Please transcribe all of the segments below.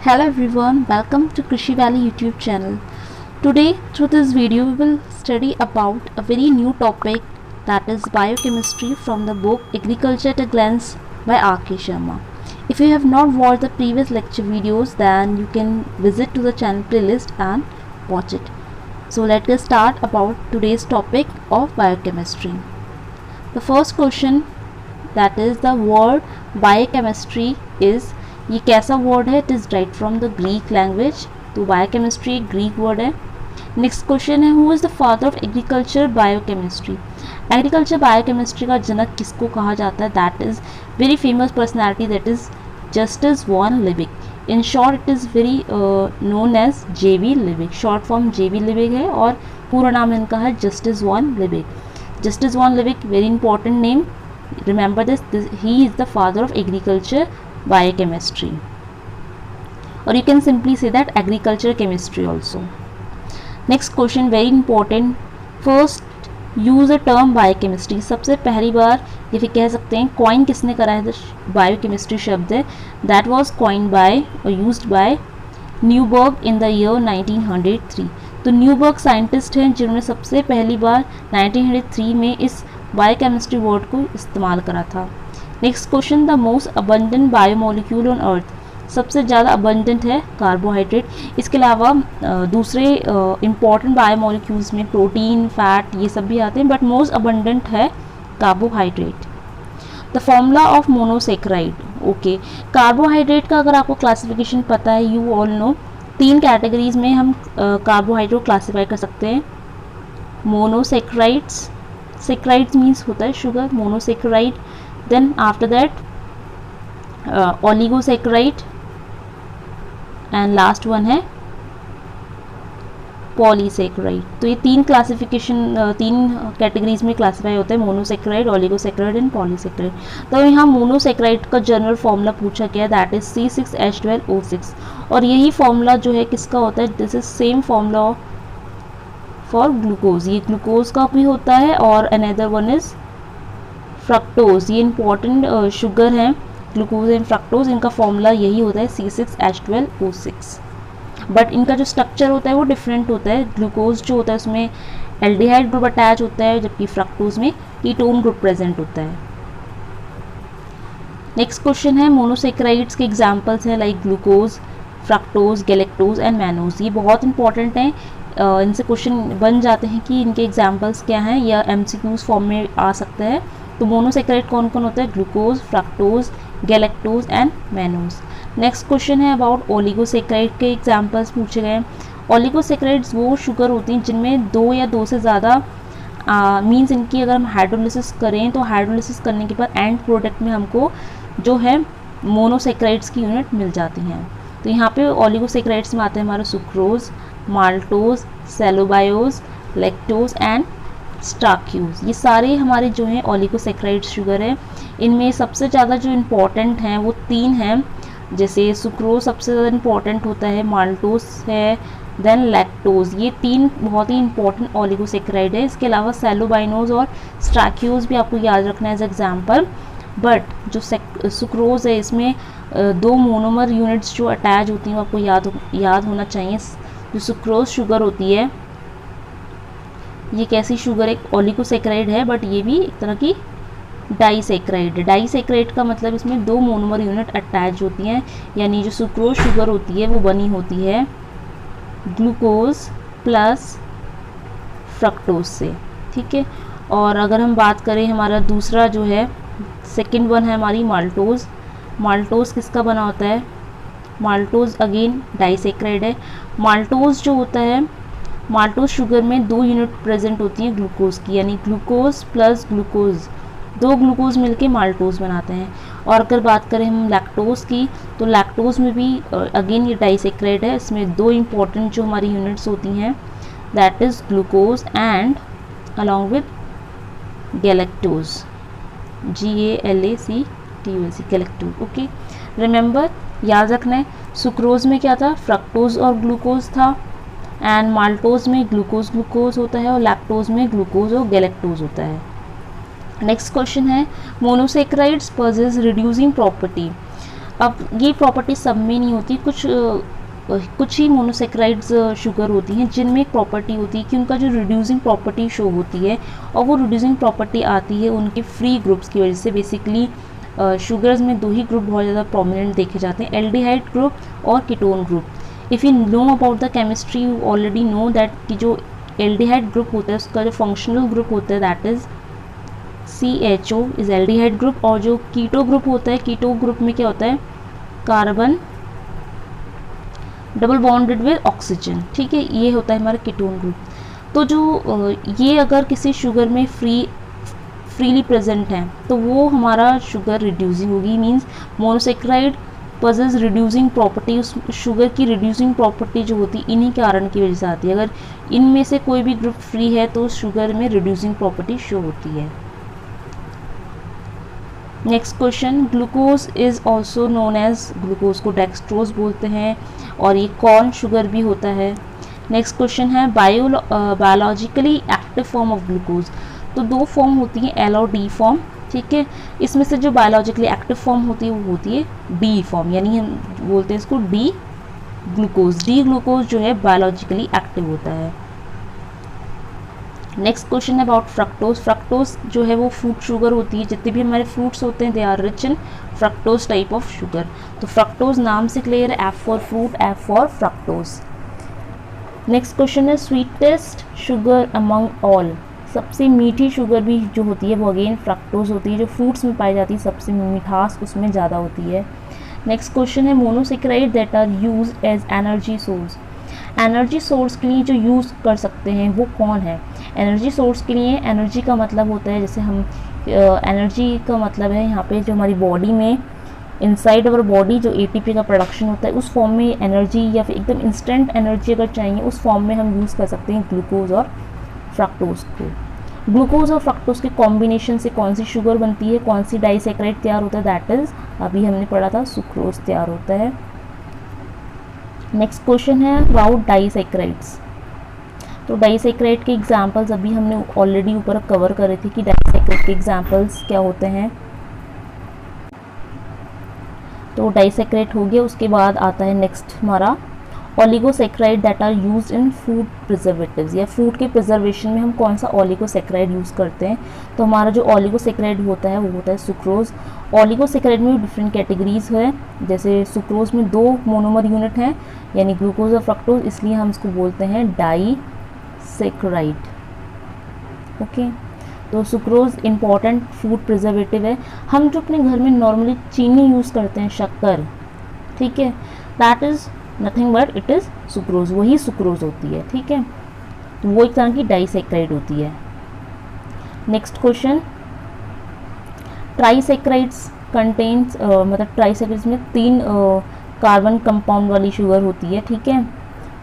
Hello everyone, welcome to Krishi Valley YouTube channel. Today through this video we will study about a very new topic, that is biochemistry, from the book Agriculture at a Glance by R.K. Sharma. If you have not watched the previous lecture videos, then you can visit to the channel playlist and watch it. So let's get start about today's topic of biochemistry. The first question, that is the word biochemistry is, ये कैसा word है? It is right from the Greek language, तो biochemistry एक Greek word है. Next question है, who is the father of agriculture biochemistry? Agriculture biochemistry का जनक किसको कहा जाता है? That is very famous personality, that is Justus von Liebig. In short it is very known as JV. Liebig. Short form JV. Liebig है और पूरा नाम इनका है Justus von Liebig. Justus von Livik, very important name, remember this, he is the father of agriculture biochemistry, or you can simply say that agriculture chemistry also. Next question, very important, first use the term biochemistry. सबसे पहली बार ये फिर कह सकते हैं coin किसने करा है बायोकेमिस्ट्री शब्द है? दैट वाज कॉइन बाय और used by Newberg in the year 1903. तो न्यूबर्ग साइंटिस्ट हैं जिन्होंने सबसे पहली बार 1903 में इस बायोकेमिस्ट्री वर्ड को इस्तेमाल करा था. Next question, the most abundant biomolecule on earth. सबसे ज़्यादा अबंडेंट है कार्बोहाइड्रेट. इसके अलावा दूसरे इंपॉर्टेंट बायोमोलिक्यूल्स में प्रोटीन, फैट, ये सब भी आते हैं, बट मोस्ट अबंडेंट है carbohydrate. The formula of monosaccharide. Okay, carbohydrate का अगर आपको क्लासिफिकेशन पता है, यू ऑल नो, 3 कैटेगरीज में हम कार्बोहाइड्रेट क्लासीफाई कर सकते हैं. मोनोसेक्राइड्स, सेक्राइड्स मीन्स होता है sugar, monosaccharide. Then after that oligosaccharide and last one है पॉलीसेक्राइड. तो ये 3 क्लासिफिकेशन 3 कैटेगरीज में क्लासीफाई होते हैं, मोनोसेक्राइड, ओलिगोसेक्राइड एंड पॉलीसेक्राइड. तो यहाँ मोनोसेक्राइड का जनरल फॉर्मूला पूछा गया, दैट इज C6H12O6, और यही फॉर्मूला जो है किसका होता है? This is same formula for glucose. ये ग्लूकोज का भी होता है, और अनदर वन इज फ्रक्टोज. ये इंपॉर्टेंट शुगर है, ग्लूकोज एंड फ्रक्टोज, इनका फॉर्मूला यही होता है C6H12O6. बट इनका जो स्ट्रक्चर होता है वो डिफरेंट होता है. ग्लूकोज जो होता है उसमें एल्डिहाइड ग्रुप अटैच होता है, जबकि फ्रक्टोज में कीटोन ग्रुप प्रेजेंट होता है. नेक्स्ट क्वेश्चन है, मोनोसेक्राइड्स के एग्जांपल्स हैं like glucose, fructose, galactose and mannose. ये बहुत इंपॉर्टेंट हैं, इनसे क्वेश्चन बन जाते हैं कि इनके एग्जांपल्स क्या हैं, या MCQs फॉर्म में आ सकते हैं. तो मोनोसेक्राइड कौन कौन होता है? Glucose, fructose, galactose and mannose. Next question है अबाउट ओलिगोसेक्राइड के एग्जांपल्स पूछे गए हैं. ओलिगोसेक्राइड्स वो शुगर होती हैं जिनमें 2 या 2 से ज़्यादा मीन्स इनकी अगर हम हाइड्रोलिसिस करें तो हाइड्रोलिसिस करने के बाद एंड प्रोडक्ट में हमको जो है मोनोसेक्राइड्स की यूनिट मिल जाती हैं. तो यहाँ पे ओलिगोसेक्राइड्स में आते हैं हमारा sucrose, maltose, cellobiose, lactose and stachyose. ये सारे हमारे जो हैं ओलिगोसेक्राइड शुगर है. इनमें सबसे ज़्यादा जो इम्पॉर्टेंट हैं वो 3 हैं, जैसे सुक्रोज सबसे ज़्यादा इम्पॉर्टेंट होता है, माल्टोज है, देन लैक्टोज. ये 3 बहुत ही इंपॉर्टेंट ओलिगोसेक्राइड है. इसके अलावा सेलोबाइनोज और स्टार्क्यूज भी आपको याद रखना है एज एग्जाम्पल. बट जो सुक्रोज है इसमें 2 मोनोमर यूनिट्स जो अटैच होती हैं वो आपको याद होना चाहिए. जो सुक्रोज शुगर होती है ये कैसी शुगर, एक ओलिगोसेक्राइड है, बट ये भी एक तरह की डाइसेक्राइड है. डाइसेक्राइड का मतलब इसमें 2 मोनोमर यूनिट अटैच होती हैं, यानी जो सुक्रोज शुगर होती है वो बनी होती है ग्लूकोज प्लस फ्रक्टोज से. ठीक है, और अगर हम बात करें हमारा दूसरा जो है सेकेंड वन है हमारी माल्टोज. माल्टोज किसका बना होता है? माल्टोज अगेन डाइसेक्राइड है. माल्टोज जो होता है, माल्टोज शुगर में 2 यूनिट प्रेजेंट होती हैं ग्लूकोज की, यानी ग्लूकोज प्लस ग्लूकोज, 2 ग्लूकोज मिलके माल्टोज बनाते हैं. और अगर बात करें हम लैक्टोज की, तो लैक्टोज में भी अगेन ये डाइसेक्राइड है. इसमें 2 इंपॉर्टेंट जो हमारी यूनिट्स होती हैं, that is glucose and along with galactose, GALACTOZ, galactose. Okay, remember, याद रखना है, सुक्रोज में क्या था? फ्रक्टोज और ग्लूकोज था, एंड माल्टोज में ग्लूकोज होता है, और लैक्टोज में ग्लूकोज और गैलेक्टोज होता है. नेक्स्ट क्वेश्चन है, मोनोसेक्राइड्स पॉजेस रिड्यूसिंग प्रॉपर्टी. अब ये प्रॉपर्टी सब में नहीं होती, कुछ ही मोनोसेक्राइड्स शुगर होती हैं जिनमें एक प्रॉपर्टी होती है कि उनका जो रिड्यूसिंग प्रॉपर्टी शो होती है, और वो रिड्यूसिंग प्रॉपर्टी आती है उनके फ्री ग्रुप्स की वजह से। बेसिकली शुगर्स में दो ही ग्रुप बहुत ज़्यादा प्रोमिनेंट देखे जाते हैं, एल्डिहाइड ग्रुप और ketone group. If you know about the chemistry you already know that कि जो एल्डिहाइड ग्रुप होता है उसका जो फंक्शनल ग्रुप होता है that is CHO is aldehyde group, और जो कीटो ग्रुप होता है, कीटो ग्रुप में क्या होता है, carbon double bonded with oxygen, ठीक है, ये होता है हमारा कीटोन ग्रुप। तो जो ये अगर किसी शुगर में फ्रीली प्रेजेंट है तो वो हमारा शुगर रिड्यूसिंग होगी, means monosaccharide possess reducing property, उस शुगर की रिड्यूसिंग प्रॉपर्टी जो होती है इन्हीं कारण की वजह से आती है। अगर इनमें से कोई भी ग्रुप फ्री है तो शुगर में रिड्यूसिंग प्रॉपर्टी शो होती है। Next question, glucose is also known as, glucose को डेक्सट्रोज बोलते हैं और ये कॉर्न शुगर भी होता है। नेक्स्ट क्वेश्चन है biologically active form of glucose. तो दो फॉर्म होती हैं, एल और डी फॉर्म, ठीक है। इसमें से जो बायोलॉजिकली एक्टिव फॉर्म होती है वो होती है डी फॉर्म, यानी हम बोलते हैं इसको डी ग्लूकोज। डी ग्लूकोज जो है बायोलॉजिकली एक्टिव होता है। नेक्स्ट क्वेश्चन है अबाउट फ्रक्टोज। फ्रक्टोज जो है वो फ्रूट शुगर होती है, जितने भी हमारे फ्रूट्स होते हैं they are rich in fructose type of sugar. तो फ्रक्टोज नाम से क्लियर है, F for fruit, F for fructose. Next question है स्वीटेस्ट शुगर अमंग ऑल। सबसे मीठी शुगर भी जो होती है वो अगेन फ्रक्टोज होती है, जो फ्रूट्स में पाई जाती है सबसे मिठास उसमें ज़्यादा होती है। नेक्स्ट क्वेश्चन है monosaccharide that are use as energy source. Energy source के लिए जो यूज़ कर सकते हैं वो कौन है? एनर्जी सोर्स के लिए एनर्जी का मतलब होता है, जैसे हम एनर्जी का मतलब है यहाँ पे जो हमारी बॉडी में इनसाइड अवर बॉडी जो एटीपी का प्रोडक्शन होता है उस फॉर्म में एनर्जी, या फिर एकदम इंस्टेंट एनर्जी अगर चाहिए उस फॉर्म में हम यूज़ कर सकते हैं ग्लूकोज और फ्रक्टोज को। ग्लूकोज और फ्रक्टोज के कॉम्बिनेशन से कौन सी शुगर बनती है, कौन सी डाइसेक्राइड तैयार होता है, दैट इज़ अभी हमने पढ़ा था सुक्रोज तैयार होता है। नेक्स्ट क्वेश्चन है अबाउट डाइसेक्राइड्स। तो डाइसेक्राइड के एग्जांपल्स अभी हमने ऑलरेडी ऊपर कवर करे थे कि डाइसेक्राइड के एग्जांपल्स क्या होते हैं। तो डाइसेक्राइड हो गया, उसके बाद आता है नेक्स्ट हमारा oligosaccharide that are used in food preservatives, या फूड के प्रिजर्वेशन में हम कौन सा ओलिगोसेक्राइड यूज़ करते हैं। तो हमारा जो ओलिगोसेक्राइड होता है वो होता है सुक्रोज। ओलिगोसेक्राइड में भी डिफरेंट कैटेगरीज है, जैसे सुक्रोज में 2 मोनोमर यूनिट हैं यानी ग्लूकोज और फ्रक्टोज, इसलिए हम इसको बोलते हैं डाइसेक्राइड। ओके, तो सुक्रोज इंपॉर्टेंट फूड प्रिजर्वेटिव है। हम जो अपने घर में नॉर्मली चीनी यूज़ करते हैं, शक्कर, ठीक है, that is nothing but it is sucrose, वही सुक्रोज होती है, ठीक है, तो वो एक तरह की डाइसेक्राइड होती है। नेक्स्ट क्वेश्चन, ट्राइसेक्राइड्स कंटेन्स, मतलब ट्राइसेक्राइड्स में 3 कार्बन कंपाउंड वाली शुगर होती है, ठीक है,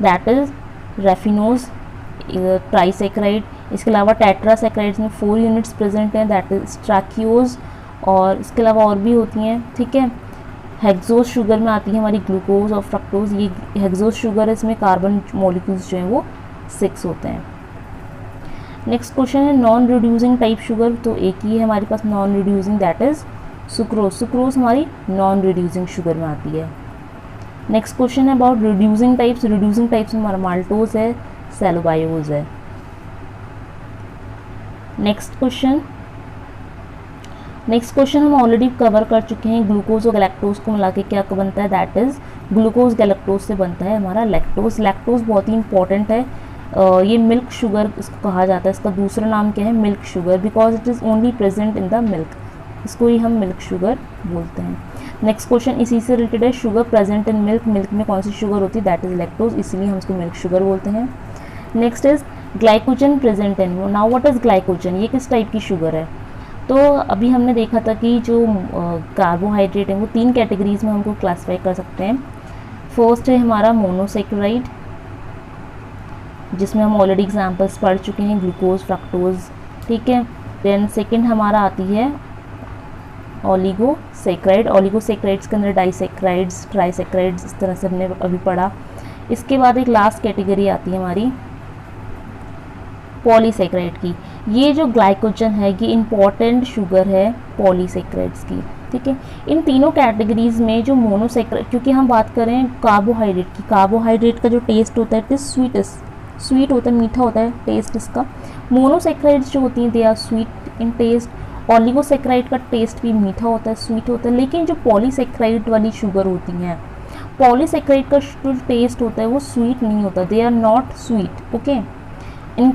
दैट इज़ रेफिनोज ट्राइसेक्राइड। इसके अलावा टेट्रासेक्राइड्स में 4 यूनिट्स प्रेजेंट हैं, दैट इज स्ट्रैकियोज, और इसके अलावा और भी होती हैं, ठीक है। हेक्सोज शुगर में आती है हमारी ग्लूकोज और फ्रक्टोज, ये हेक्सोज शुगर है, इसमें कार्बन मॉलिक्यूल्स जो हैं वो 6 होते हैं। नेक्स्ट क्वेश्चन है नॉन रिड्यूसिंग टाइप शुगर। तो एक ही है हमारे पास non reducing, that is sucrose. Sucrose हमारी नॉन रिड्यूसिंग शुगर में आती है। नेक्स्ट क्वेश्चन है about reducing types. Reducing types में हमारा माल्टोज है, सेलोबायोज है। नेक्स्ट क्वेश्चन हम ऑलरेडी कवर कर चुके हैं, ग्लूकोज और गैलेक्टोज को मिला के क्या बनता है, दैट इज ग्लूकोज गैलेक्टोज से बनता है हमारा लैक्टोज। लैक्टोज बहुत ही इंपॉर्टेंट है, ये मिल्क शुगर इसको कहा जाता है, इसका दूसरा नाम क्या है, milk sugar, because it is only present in the milk, इसको ही हम मिल्क शुगर बोलते हैं। नेक्स्ट क्वेश्चन इसी से रिलेटेड है, sugar present in milk, milk में कौन सी शुगर होती है, दैट इज लैक्टोज, इसीलिए हम इसको मिल्क शुगर बोलते हैं। Next is glycogen present in. Now what is glycogen, ये किस टाइप की शुगर है। तो अभी हमने देखा था कि जो कार्बोहाइड्रेट है वो 3 कैटेगरीज में हमको क्लासीफाई कर सकते हैं। फर्स्ट है हमारा मोनोसेक्राइड, जिसमें हम ऑलरेडी एग्जांपल्स पढ़ चुके हैं, ग्लूकोज, फ्रक्टोज, ठीक है। देन सेकंड हमारा आती है ओलिगोसेक्राइड। ओलिगोसेक्राइड्स के अंदर डाइसेक्राइड्स, ट्राइसेक्राइड्स, इस तरह से हमने अभी पढ़ा। इसके बाद एक लास्ट कैटेगरी आती है हमारी पॉलीसेक्राइड की। ये जो ग्लाइकोजन है ये इंपॉर्टेंट शुगर है पॉलीसेक्राइड्स की। ठीक है। इन तीनों कैटेगरीज में जो मोनोसेक्राइड, क्योंकि हम बात करें कार्बोहाइड्रेट की, कार्बोहाइड्रेट का जो टेस्ट होता है इट इज स्वीट होता है, मीठा होता है टेस्ट इसका। मोनोसेक्राइड्स जो होती हैं they are sweet in taste. Oligosaccharide का टेस्ट भी मीठा होता है, स्वीट होता है। लेकिन जो पॉलीसेक्राइड वाली शुगर होती हैं, पॉलीसेक्राइड का जो टेस्ट होता है वो स्वीट नहीं होता, they are not sweet, okay, in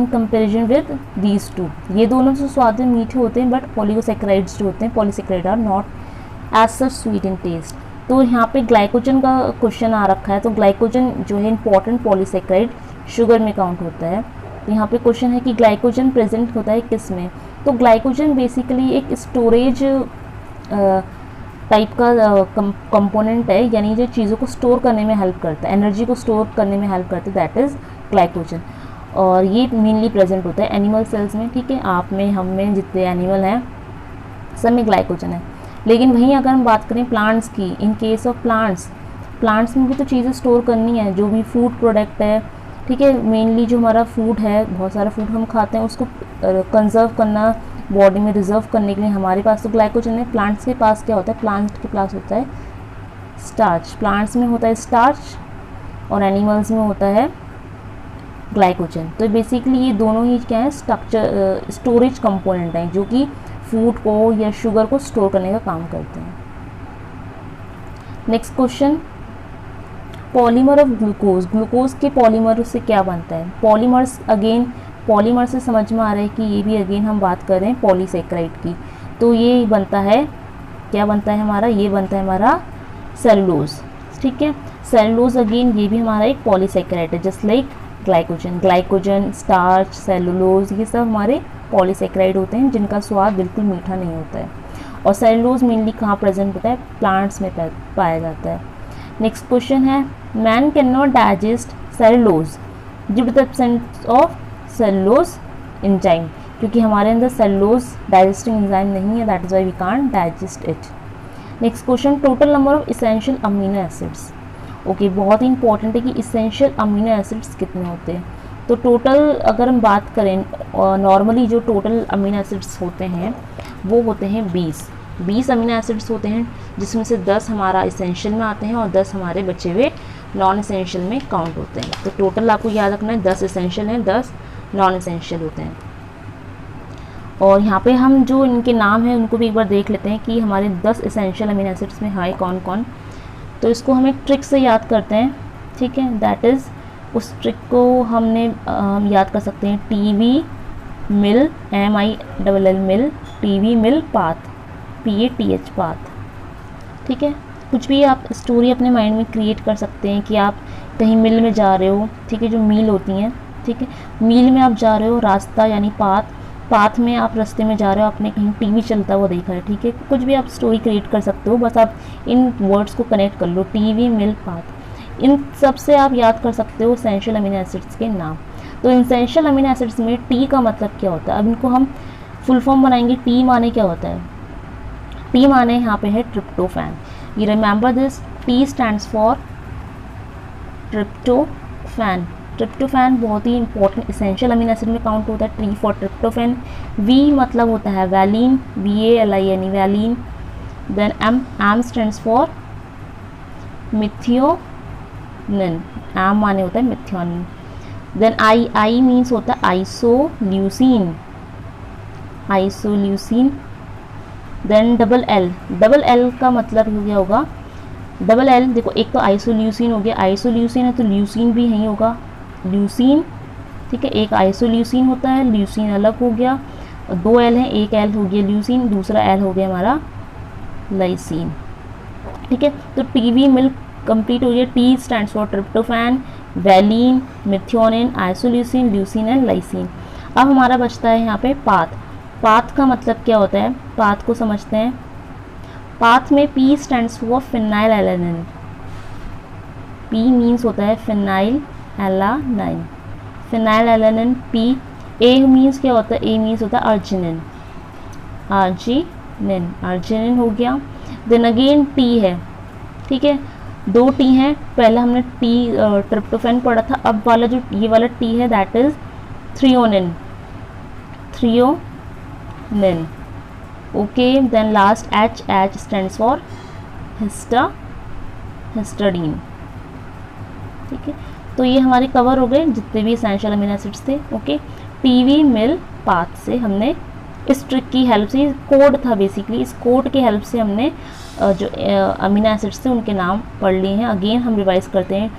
comparison with these two. ये दोनों से स्वाद में मीठे होते हैं, बट ऑलिगोसेक्राइड्स जो होते हैं, polysaccharide are not as such sweet in taste. तो यहाँ पे ग्लाइकोजन का क्वेश्चन आ रखा है, तो ग्लाइकोजन जो है इंपॉर्टेंट पॉलीसेक्राइड शुगर में काउंट होता है। तो यहाँ पे क्वेश्चन है कि ग्लाइकोजन प्रेजेंट होता है किस में। तो ग्लाइकोजन बेसिकली एक स्टोरेज टाइप का कंपोनेंट है, यानी जो चीज़ों को स्टोर करने में हेल्प करता है, एनर्जी को स्टोर करने में हेल्प करता है, दैट इज़ ग्लाइकोजन। और ये मेनली प्रेजेंट होता है एनिमल सेल्स में, ठीक है। आप में, हम में, जितने एनिमल हैं सब में ग्लाइकोजन है। लेकिन वहीं अगर हम बात करें प्लांट्स की, इन केस ऑफ प्लांट्स में भी तो चीज़ें स्टोर करनी है, जो भी फूड प्रोडक्ट है, ठीक है। मेनली जो हमारा फूड है, बहुत सारा फूड हम खाते हैं, उसको कंजर्व करना, बॉडी में रिजर्व करने के लिए हमारे पास तो ग्लाइकोजन है। प्लांट्स के पास क्या होता है, प्लांट्स के पास होता है स्टार्च, प्लांट्स में होता है स्टार्च और एनिमल्स में होता है ग्लाइकोजन। तो बेसिकली ये दोनों ही क्या है, स्ट्रक्चर स्टोरेज कंपोनेंट हैं, जो कि फूड को या शुगर को स्टोर करने का काम करते हैं। Next question, polymer of glucose. Glucose के पॉलीमर से क्या बनता है। पॉलीमर्स, अगेन पॉलीमर से समझ में आ रहा है कि ये भी अगेन हम बात कर रहे हैं पॉलीसेक्राइड की। तो ये बनता है, क्या बनता है हमारा, ये बनता है हमारा सेलुलोज, ठीक है। सेलुलोज अगेन ये भी हमारा एक पॉलीसेक्राइड है, just like glycogen, starch, cellulose, ये सब हमारे पॉलीसेक्राइड होते हैं जिनका स्वाद बिल्कुल मीठा नहीं होता है। और सेलुलोज मेनली कहाँ प्रेजेंट होता है, प्लांट्स में पाया जाता है। नेक्स्ट क्वेश्चन है, man can not digest cellulose due to the absence of cellulose enzyme, क्योंकि हमारे अंदर सेलुलोज डाइजेस्टिंग एंजाइम नहीं है, that is why we can't digest it. Next question, total number of essential amino acids. Okay, बहुत ही important है कि essential amino acids कितने होते हैं। तो टोटल अगर हम बात करें, नॉर्मली जो टोटल अमीनो एसिड्स होते हैं वो होते हैं 20 अमीनो एसिड्स होते हैं, जिसमें से 10 हमारा इसेंशियल में आते हैं और 10 हमारे बचे हुए नॉन इसेंशियल में काउंट होते हैं। तो टोटल आपको याद रखना है 10 इसेंशियल हैं, 10 नॉन इसेंशियल होते हैं। और यहाँ पे हम जो इनके नाम हैं उनको भी एक बार देख लेते हैं कि हमारे 10 इसेंशियल अमीनो एसिड्स में है कौन कौन। तो इसको हम एक ट्रिक से याद करते हैं, ठीक है। दैट इज़, उस ट्रिक को हमने याद कर सकते हैं, टीवी मिल, MILL मिल, टीवी मिल पाथ, PATH पाथ, ठीक है। कुछ भी आप स्टोरी अपने माइंड में क्रिएट कर सकते हैं कि आप कहीं मिल में जा रहे हो, ठीक है, जो मील होती हैं, ठीक है। मील में आप जा रहे हो, रास्ता यानी पाथ में आप रास्ते में जा रहे हो, आपने कहीं टीवी चलता हुआ देखा है, ठीक है। कुछ भी आप स्टोरी क्रिएट कर सकते हो, बस आप इन वर्ड्स को कनेक्ट कर लो, टीवी मिल पाथ। इन सब से आप याद कर सकते हो एसेंशियल अमीनो एसिड्स के नाम। तो एसेंशियल अमीनो एसिड्स में टी का मतलब क्या होता है, अब इनको हम फुल फॉर्म बनाएंगे। टी माने क्या होता है, टी माने यहाँ पे है tryptophan. You remember this, T stands for tryptophan. Tryptophan बहुत ही इंपॉर्टेंट इसेंशियल अमीनो एसिड में काउंट होता है, टी फॉर ट्रिप्टोफैन। वी मतलब होता है valine, VALIN valine. Then M stands for methionine, M माने होता है मिथियोनिन। देन आई मीन्स होता है आइसोल्यूसिन। देन डबल एल का मतलब हो गया होगा, डबल एल देखो, एक तो आइसोल्यूसिन हो गया, आइसोल्यूसिन है तो ल्यूसिन भी यही होगा, ल्यूसिन, ठीक है। एक आइसोल्यूसिन होता है, ल्यूसिन अलग हो गया, 2 एल है, एक एल हो गया ल्यूसिन, दूसरा एल हो गया हमारा लाइसिन, ठीक है। तो टीवी मिल्क कंप्लीट हो गया। T stands for tryptophan, valine, methionine, isoleucine, leucine and lysine. अब हमारा बचता है यहाँ पे पाथ। पाथ का मतलब क्या होता है, पाथ को समझते हैं। पाथ में P stands for phenyl alanine, P means होता है phenyl alanine, phenyl alanine P। A means क्या होता है, A मीन्स होता है अर्जिनिन, अर्जिनिन हो गया। देन अगेन T है, ठीक है, 2 T हैं, पहले हमने T ट्रिप्टोफैन पढ़ा था, अब वाला जो ये वाला T है that is threonine, okay, then last H stands for histidine. ठीक है, तो ये हमारे कवर हो गए जितने भी एसेंशियल अमीनो एसिड्स थे। ओके, पीवी मिल पाथ से हमने इस ट्रिक की हेल्प से, कोड था बेसिकली, इस कोड की हेल्प से हमने जो अमीनो एसिड्स थे उनके नाम पढ़ लिए हैं। अगेन हम रिवाइज करते हैं।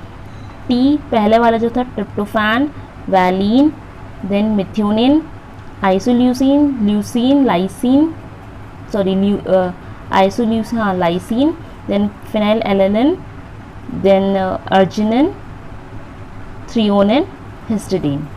टी पहले वाला जो था tryptophan, valine, then methionine, isoleucine, leucine, lysine, sorry isoleucine, हाँ lysine, then phenylalanine, then arginine, threonine, histidine.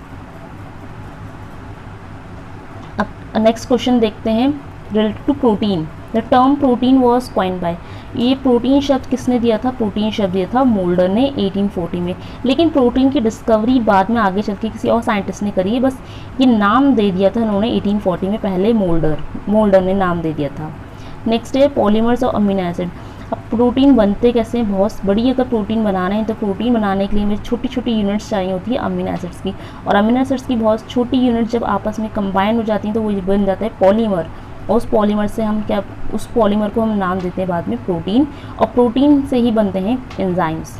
अब नेक्स्ट क्वेश्चन देखते हैं related to protein. The term protein was coined by, ये प्रोटीन शब्द किसने दिया था? प्रोटीन शब्द दिया था मोल्डर ने 1840 में। लेकिन प्रोटीन की डिस्कवरी बाद में आगे चल के किसी और साइंटिस्ट ने करी है, बस ये नाम दे दिया था उन्होंने 1840 में, पहले मोल्डर ने नाम दे दिया था। नेक्स्ट है पॉलीमर्स और अमीनो एसिड। अब प्रोटीन बनते कैसे हैं? बहुत बड़ी अगर प्रोटीन बनाना है तो प्रोटीन बनाने के लिए हमें छोटी छोटी यूनिट्स चाहिए होती है अमीनो एसिड्स की, और अमीनो एसिड्स की बहुत छोटी यूनिट जब आपस में कंबाइन हो जाती हैं तो वो बन जाता है पॉलीमर, और उस पॉलीमर से हम क्या, उस पॉलीमर को हम नाम देते हैं बाद में प्रोटीन, और प्रोटीन से ही बनते हैं enzymes.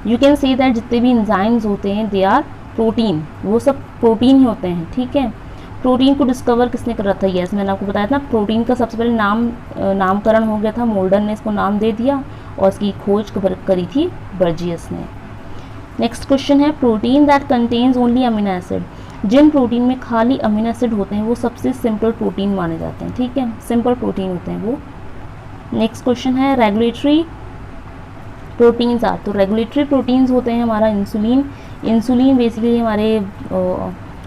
You can say that जितने भी एंजाइम्स होते हैं दे आर प्रोटीन, वो सब प्रोटीन ही होते हैं। ठीक है, प्रोटीन को डिस्कवर किसने करा था? यस, मैंने आपको बताया था प्रोटीन का सबसे पहले नामकरण हो गया था, मोल्डर ने इसको नाम दे दिया और इसकी खोज करी थी बर्जियस ने। नेक्स्ट क्वेश्चन है protein that contains only amino acid. जिन प्रोटीन में खाली अमीनो एसिड होते हैं वो सबसे सिंपल प्रोटीन माने जाते हैं। ठीक है, सिंपल प्रोटीन होते हैं वो। नेक्स्ट क्वेश्चन है रेगुलेटरी प्रोटीन्स आर। तो रेगुलेटरी प्रोटीन्स होते हैं हमारा इंसुलिन। इंसुलिन बेसिकली हमारे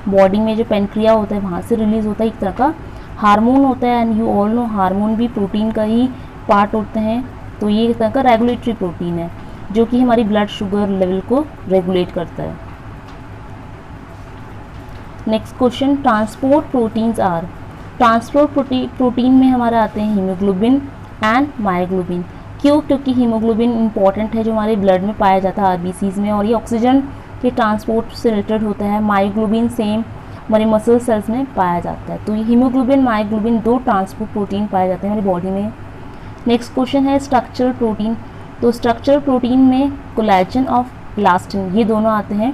बॉडी में जो पेनक्रिया होता है वहाँ से रिलीज होता है, एक तरह का हार्मोन होता है, and you all know hormone भी प्रोटीन का ही पार्ट होते हैं। तो ये एक तरह का रेगुलेटरी प्रोटीन है जो कि हमारी ब्लड शुगर लेवल को रेगुलेट करता है। Next question transport proteins are. Transport protein में हमारे आते हैं हीमोग्लोबिन एंड मायोग्लोबिन। क्यों? क्योंकि हीमोग्लोबिन इंपॉर्टेंट है जो हमारे ब्लड में पाया जाता है आरबीसीज में, और ये ऑक्सीजन के ट्रांसपोर्ट से रिलेटेड होता है। मायोग्लोबिन सेम हमारे मसल सेल्स में पाया जाता है। तो ये हीमोग्लोबिन मायोग्लोबिन दो ट्रांसपोर्ट प्रोटीन पाए जाते हैं हमारी बॉडी में। नेक्स्ट क्वेश्चन है स्ट्रक्चरल प्रोटीन। तो स्ट्रक्चरल प्रोटीन में कोलेजन और इलास्टिन ये दोनों आते हैं,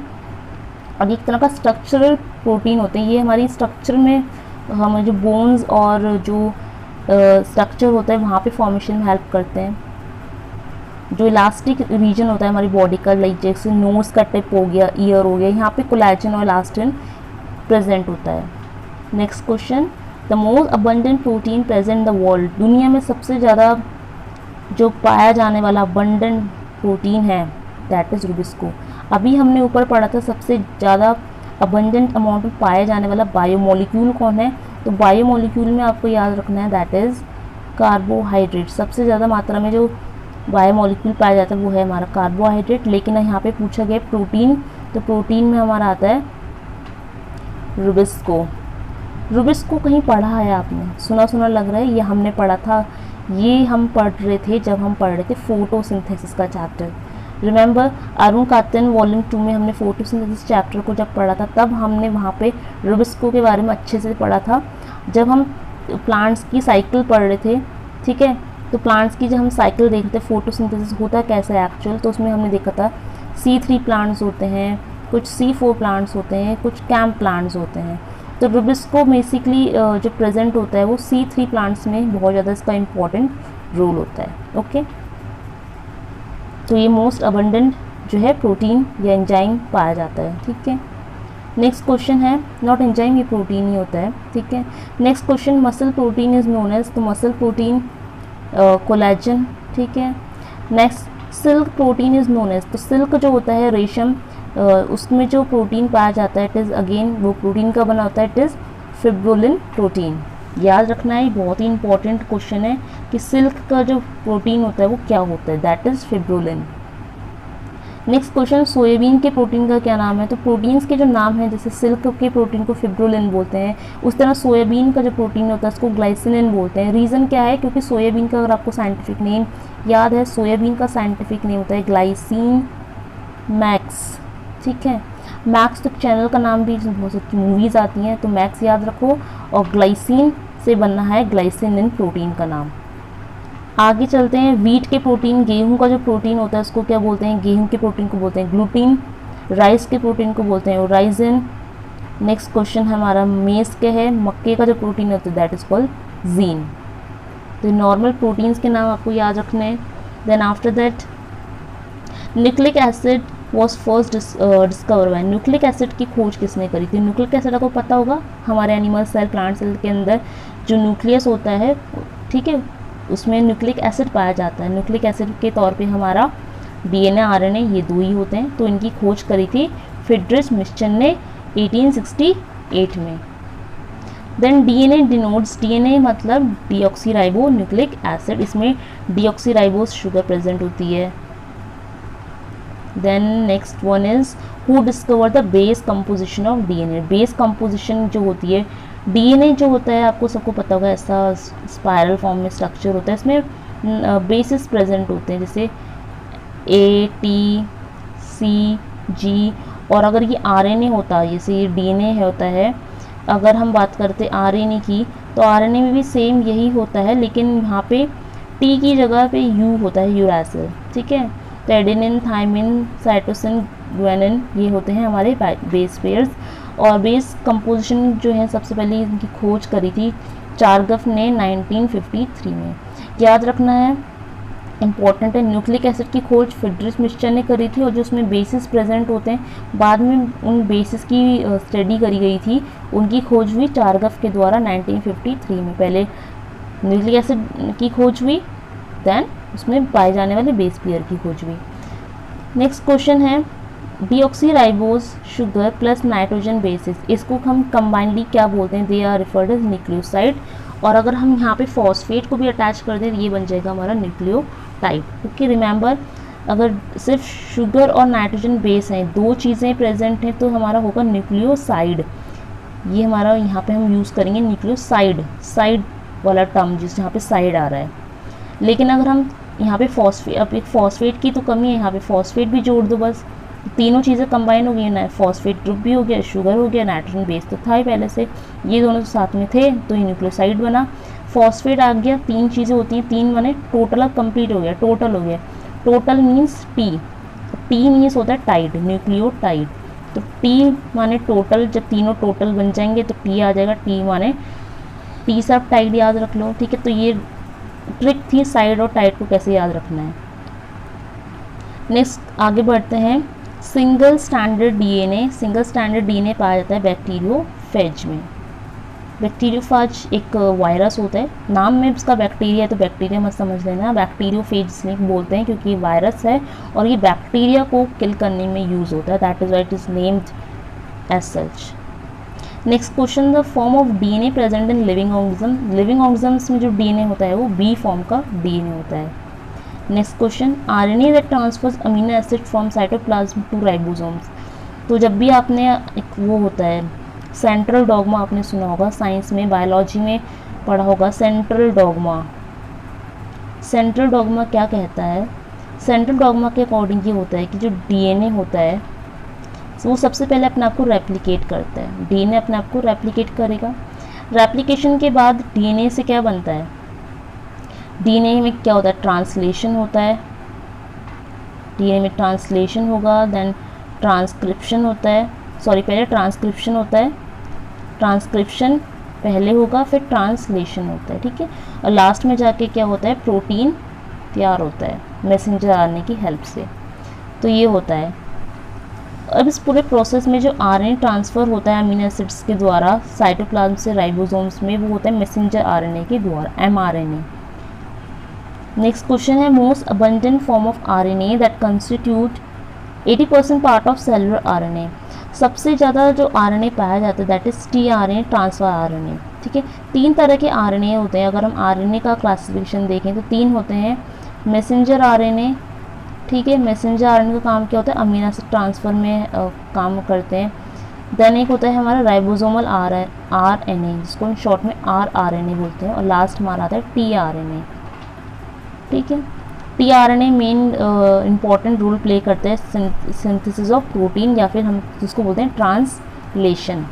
और एक तरह का स्ट्रक्चरल प्रोटीन होते हैं। ये हमारी स्ट्रक्चर में हमें जो बोन्स और जो स्ट्रक्चर होता है वहाँ पे फॉर्मेशन में हेल्प करते हैं। जो इलास्टिक रीजन होता है हमारी बॉडी का, लाइक जैसे नोज का टिप हो गया, ईयर हो गया, यहाँ पे कोलेजन और इलास्टिन प्रेजेंट होता है। Next question the most abundant protein present in the world. दुनिया में सबसे ज़्यादा जो पाया जाने वाला अबंडेंट प्रोटीन है दैट इज़ रुबिस्को। अभी हमने ऊपर पढ़ा था सबसे ज़्यादा अबंडेंट अमाउंट में पाया जाने वाला बायोमोलिक्यूल कौन है? तो बायोमोलिक्यूल में आपको याद रखना है दैट इज़ कार्बोहाइड्रेट। सबसे ज़्यादा मात्रा में जो बायोमोलिक्यूल पाया जाता है वो है हमारा कार्बोहाइड्रेट। लेकिन यहाँ पे पूछा गया प्रोटीन, तो प्रोटीन में हमारा आता है रुबिस्को। रुबिस्को कहीं पढ़ा है आपने? सुना सुना लग रहा है, ये हमने पढ़ा था, ये हम पढ़ रहे थे जब हम पढ़ रहे थे फोटोसिंथेसिस का चैप्टर। रिमेंबर अरुण कातन वॉल्यूम 2 में हमने फोटोसिंथेसिस चैप्टर को जब पढ़ा था तब हमने वहाँ पे रुबिस्को के बारे में अच्छे से पढ़ा था, जब हम प्लांट्स की साइकिल पढ़ रहे थे। ठीक है, तो प्लांट्स की जब हम साइकिल देखते हैं फोटोसिंथेसिस होता कैसा है एक्चुअल, तो उसमें हमने देखा था C3 प्लांट्स होते हैं, कुछ C4 प्लांट्स होते हैं, कुछ कैम्प प्लांट्स होते हैं। तो रुबिस्को बेसिकली जो प्रेजेंट होता है वो C3 प्लांट्स में बहुत ज़्यादा इसका इम्पॉर्टेंट रोल होता है। ओके, तो ये मोस्ट अबंडेंट जो है प्रोटीन या एंजाइम पाया जाता है। ठीक है, नेक्स्ट क्वेश्चन है नॉट एंजाइम, ये प्रोटीन ही होता है। ठीक है, next question muscle protein is known as. तो मसल प्रोटीन कोलेजन। ठीक है, next silk protein is known as. तो सिल्क जो होता है रेशम, उसमें जो प्रोटीन पाया जाता है इट इज़ अगेन वो प्रोटीन का बना होता है, इट इज़ फिब्रोलिन प्रोटीन। याद रखना है, बहुत ही इंपॉर्टेंट क्वेश्चन है कि सिल्क का जो प्रोटीन होता है वो क्या होता है, that is fibroin. Next question soybean के प्रोटीन का क्या नाम है? तो प्रोटीन्स के जो नाम है, जैसे सिल्क के प्रोटीन को फिब्रोलिन बोलते हैं, उस तरह सोयाबीन का जो प्रोटीन होता है उसको ग्लाइसिनिन बोलते हैं। रीज़न क्या है? क्योंकि सोयाबीन का अगर आपको साइंटिफिक नेम याद है, सोयाबीन का साइंटिफिक नेम होता है ग्लाइसिन मैक्स। ठीक है, मैक्स तो चैनल का नाम भी, बहुत सारी मूवीज़ आती हैं, तो मैक्स याद रखो, और ग्लाइसिन से बनना है ग्लाइसिन इन प्रोटीन का नाम। आगे चलते हैं, व्हीट के प्रोटीन, गेहूं का जो प्रोटीन होता है उसको क्या बोलते हैं, गेहूं के प्रोटीन को बोलते हैं ग्लूटीन। राइस के प्रोटीन को बोलते हैं ओराइजिन। नेक्स्ट क्वेश्चन हमारा मेज के है, मक्के का जो प्रोटीन होता है दैट इज कॉल्ड जीन। तो नॉर्मल प्रोटीन्स के नाम आपको याद रखने हैं। Then after that nucleic acid was first discover by, nucleic acid की खोज किसने करी थी। न्यूक्लिक एसिड आपको पता होगा, हमारे एनिमल सेल प्लांट सेल के अंदर जो न्यूक्लियस होता है, ठीक है, उसमें न्यूक्लिक एसिड पाया जाता है। न्यूक्लिक एसिड के तौर पे हमारा डीएनए आरएनए ये दो ही होते हैं। तो इनकी खोज करी थी फ्रीडरिच मिश्चन ने 1868 में। देन डीएनए डिनोट्स, डीएनए मतलब डीऑक्सीराइबो न्यूक्लिक एसिड, इसमें डीऑक्सीराइबोस शुगर प्रेजेंट होती है। Then next one is who discover the base composition of DNA. Base composition जो होती है, डीएनए जो होता है आपको सबको पता होगा, ऐसा स्पाइरल फॉर्म में स्ट्रक्चर होता है, इसमें बेसिस प्रेजेंट होते हैं जैसे ए टी सी जी। और अगर ये आरएनए होता है, जैसे ये डीएनए होता है, अगर हम बात करते आरएनए की, तो आरएनए में भी सेम यही होता है, लेकिन यहाँ पे टी की जगह पे यू होता है, यूरासिल, ठीक है। तो एडेनिन, थाइमिन, साइटोसिन, ग्वानिन ये होते हैं हमारे बेस पेयर्स। और बेस कंपोजिशन जो है सबसे पहले इनकी खोज करी थी चारगफ ने 1953 में। याद रखना है, इंपॉर्टेंट है, न्यूक्लिक एसिड की खोज फ्रीडरिच मिश्चर ने करी थी, और जो उसमें बेसिस प्रेजेंट होते हैं बाद में उन बेसिस की स्टडी करी गई थी, उनकी खोज हुई चारगफ के द्वारा 1953 में। पहले न्यूक्लिक एसिड की खोज हुई, देन उसमें पाए जाने वाले बेस पेयर की खोज हुई। नेक्स्ट क्वेश्चन है deoxyribose sugar plus nitrogen bases, इसको हम कंबाइनली क्या बोलते हैं, they are referred as nucleoside. और अगर हम यहाँ पे फॉस्फेट को भी अटैच कर दें ये बन जाएगा हमारा न्यूक्लियोटाइड। ओके, रिमेंबर अगर सिर्फ शुगर और नाइट्रोजन बेस हैं, दो चीज़ें प्रेजेंट हैं, तो हमारा होगा न्यूक्लियोसाइड। ये हमारा यहाँ पे हम यूज़ करेंगे न्यूक्लियोसाइड, साइड वाला टर्म जिस जहाँ पे साइड आ रहा है। लेकिन अगर हम यहाँ पे फॉस्फेट, अब एक फॉस्फेट की तो कमी है, यहाँ पे फॉस्फेट भी जोड़ दो, बस तीनों चीज़ें कंबाइन हो गई ना, फॉस्फेट ग्रुप भी हो गया, शुगर हो गया, नाइट्रोजन बेस तो था ही पहले से, ये दोनों साथ में थे तो ये न्यूक्लियोसाइड बना। फॉस्फेट आ गया, तीन चीज़ें होती हैं, तीन माने टोटल कंप्लीट हो गया, टोटल हो गया। Total means T, T means होता है टाइड, न्यूक्लियोटाइड। तो टी माने टोटल, जब तीनों टोटल बन जाएंगे तो टी आ जाएगा, टी माने टी सब टाइड याद रख लो, ठीक है। तो ये ट्रिक थी साइड और टाइड को कैसे याद रखना है। नेक्स्ट आगे बढ़ते हैं, single standard DNA, single standard DNA पाया जाता है बैक्टीरियोफेज में। बैक्टीरियोफेज एक वायरस होता है, नाम में उसका बैक्टीरिया है तो बैक्टीरिया मत समझ लेना, बैक्टीरियोफेज इसलिए बोलते हैं क्योंकि वायरस है और ये बैक्टीरिया को किल करने में यूज़ होता है, that is why it is named as such. Next question, the form of DNA present in living organism, living organism में जो डीएनए होता है वो बी फॉर्म का डीएनए होता है। Next question, RNA that transfers amino acid from cytoplasm to ribosomes. तो जब भी आपने एक वो होता है सेंट्रल डॉग्मा, आपने सुना होगा साइंस में, बायोलॉजी में पढ़ा होगा सेंट्रल डॉग्मा। सेंट्रल डॉग्मा क्या कहता है, सेंट्रल डॉग्मा के अकॉर्डिंग ये होता है कि जो डीएनए होता है वो सबसे पहले अपने आप को रेप्लिकेट करता है, डीएनए अपने आप को रेप्लिकेट करेगा। रेप्लिकेशन के बाद डीएनए से क्या बनता है, डीएनए में क्या होता है, ट्रांसलेशन होता है, डीएनए में ट्रांसलेशन होगा, देन ट्रांसक्रिप्शन होता है, सॉरी पहले ट्रांसक्रिप्शन होता है, ट्रांसक्रिप्शन पहले होगा फिर ट्रांसलेशन होता है, ठीक है। और लास्ट में जाके क्या होता है, प्रोटीन तैयार होता है मैसेंजर आरएनए की हेल्प से। तो ये होता है। अब इस पूरे प्रोसेस में जो आरएनए ट्रांसफ़र होता है अमीनो एसिड्स के द्वारा साइटोप्लाज्म से राइबोसोम्स में, वो होता है मैसेंजर आरएनए के द्वारा, एमआरएनए। नेक्स्ट क्वेश्चन है, most abundant form of RNA that constitute 80% part of cellular RNA. सबसे ज़्यादा जो आरएनए पाया जाता है that is tRNA, transfer RNA, ठीक है। तीन तरह के आरएनए होते हैं, अगर हम आरएनए का क्लासिफिकेशन देखें तो तीन होते हैं, मैसेंजर आरएनए, ठीक है। मैसेंजर आरएनए का काम क्या होता है, अमीनो एसिड ट्रांसफ़र में काम करते हैं। देन एक होता है हमारा राइबोसोमल आरएनए, जिसको हम शॉर्ट में आरआरएनए बोलते हैं, और लास्ट हमारा आता है टीआरएनए, ठीक है। TRNA main important role play करता है सिंथेसिस ऑफ प्रोटीन, या फिर हम जिसको बोलते हैं ट्रांसलेशन।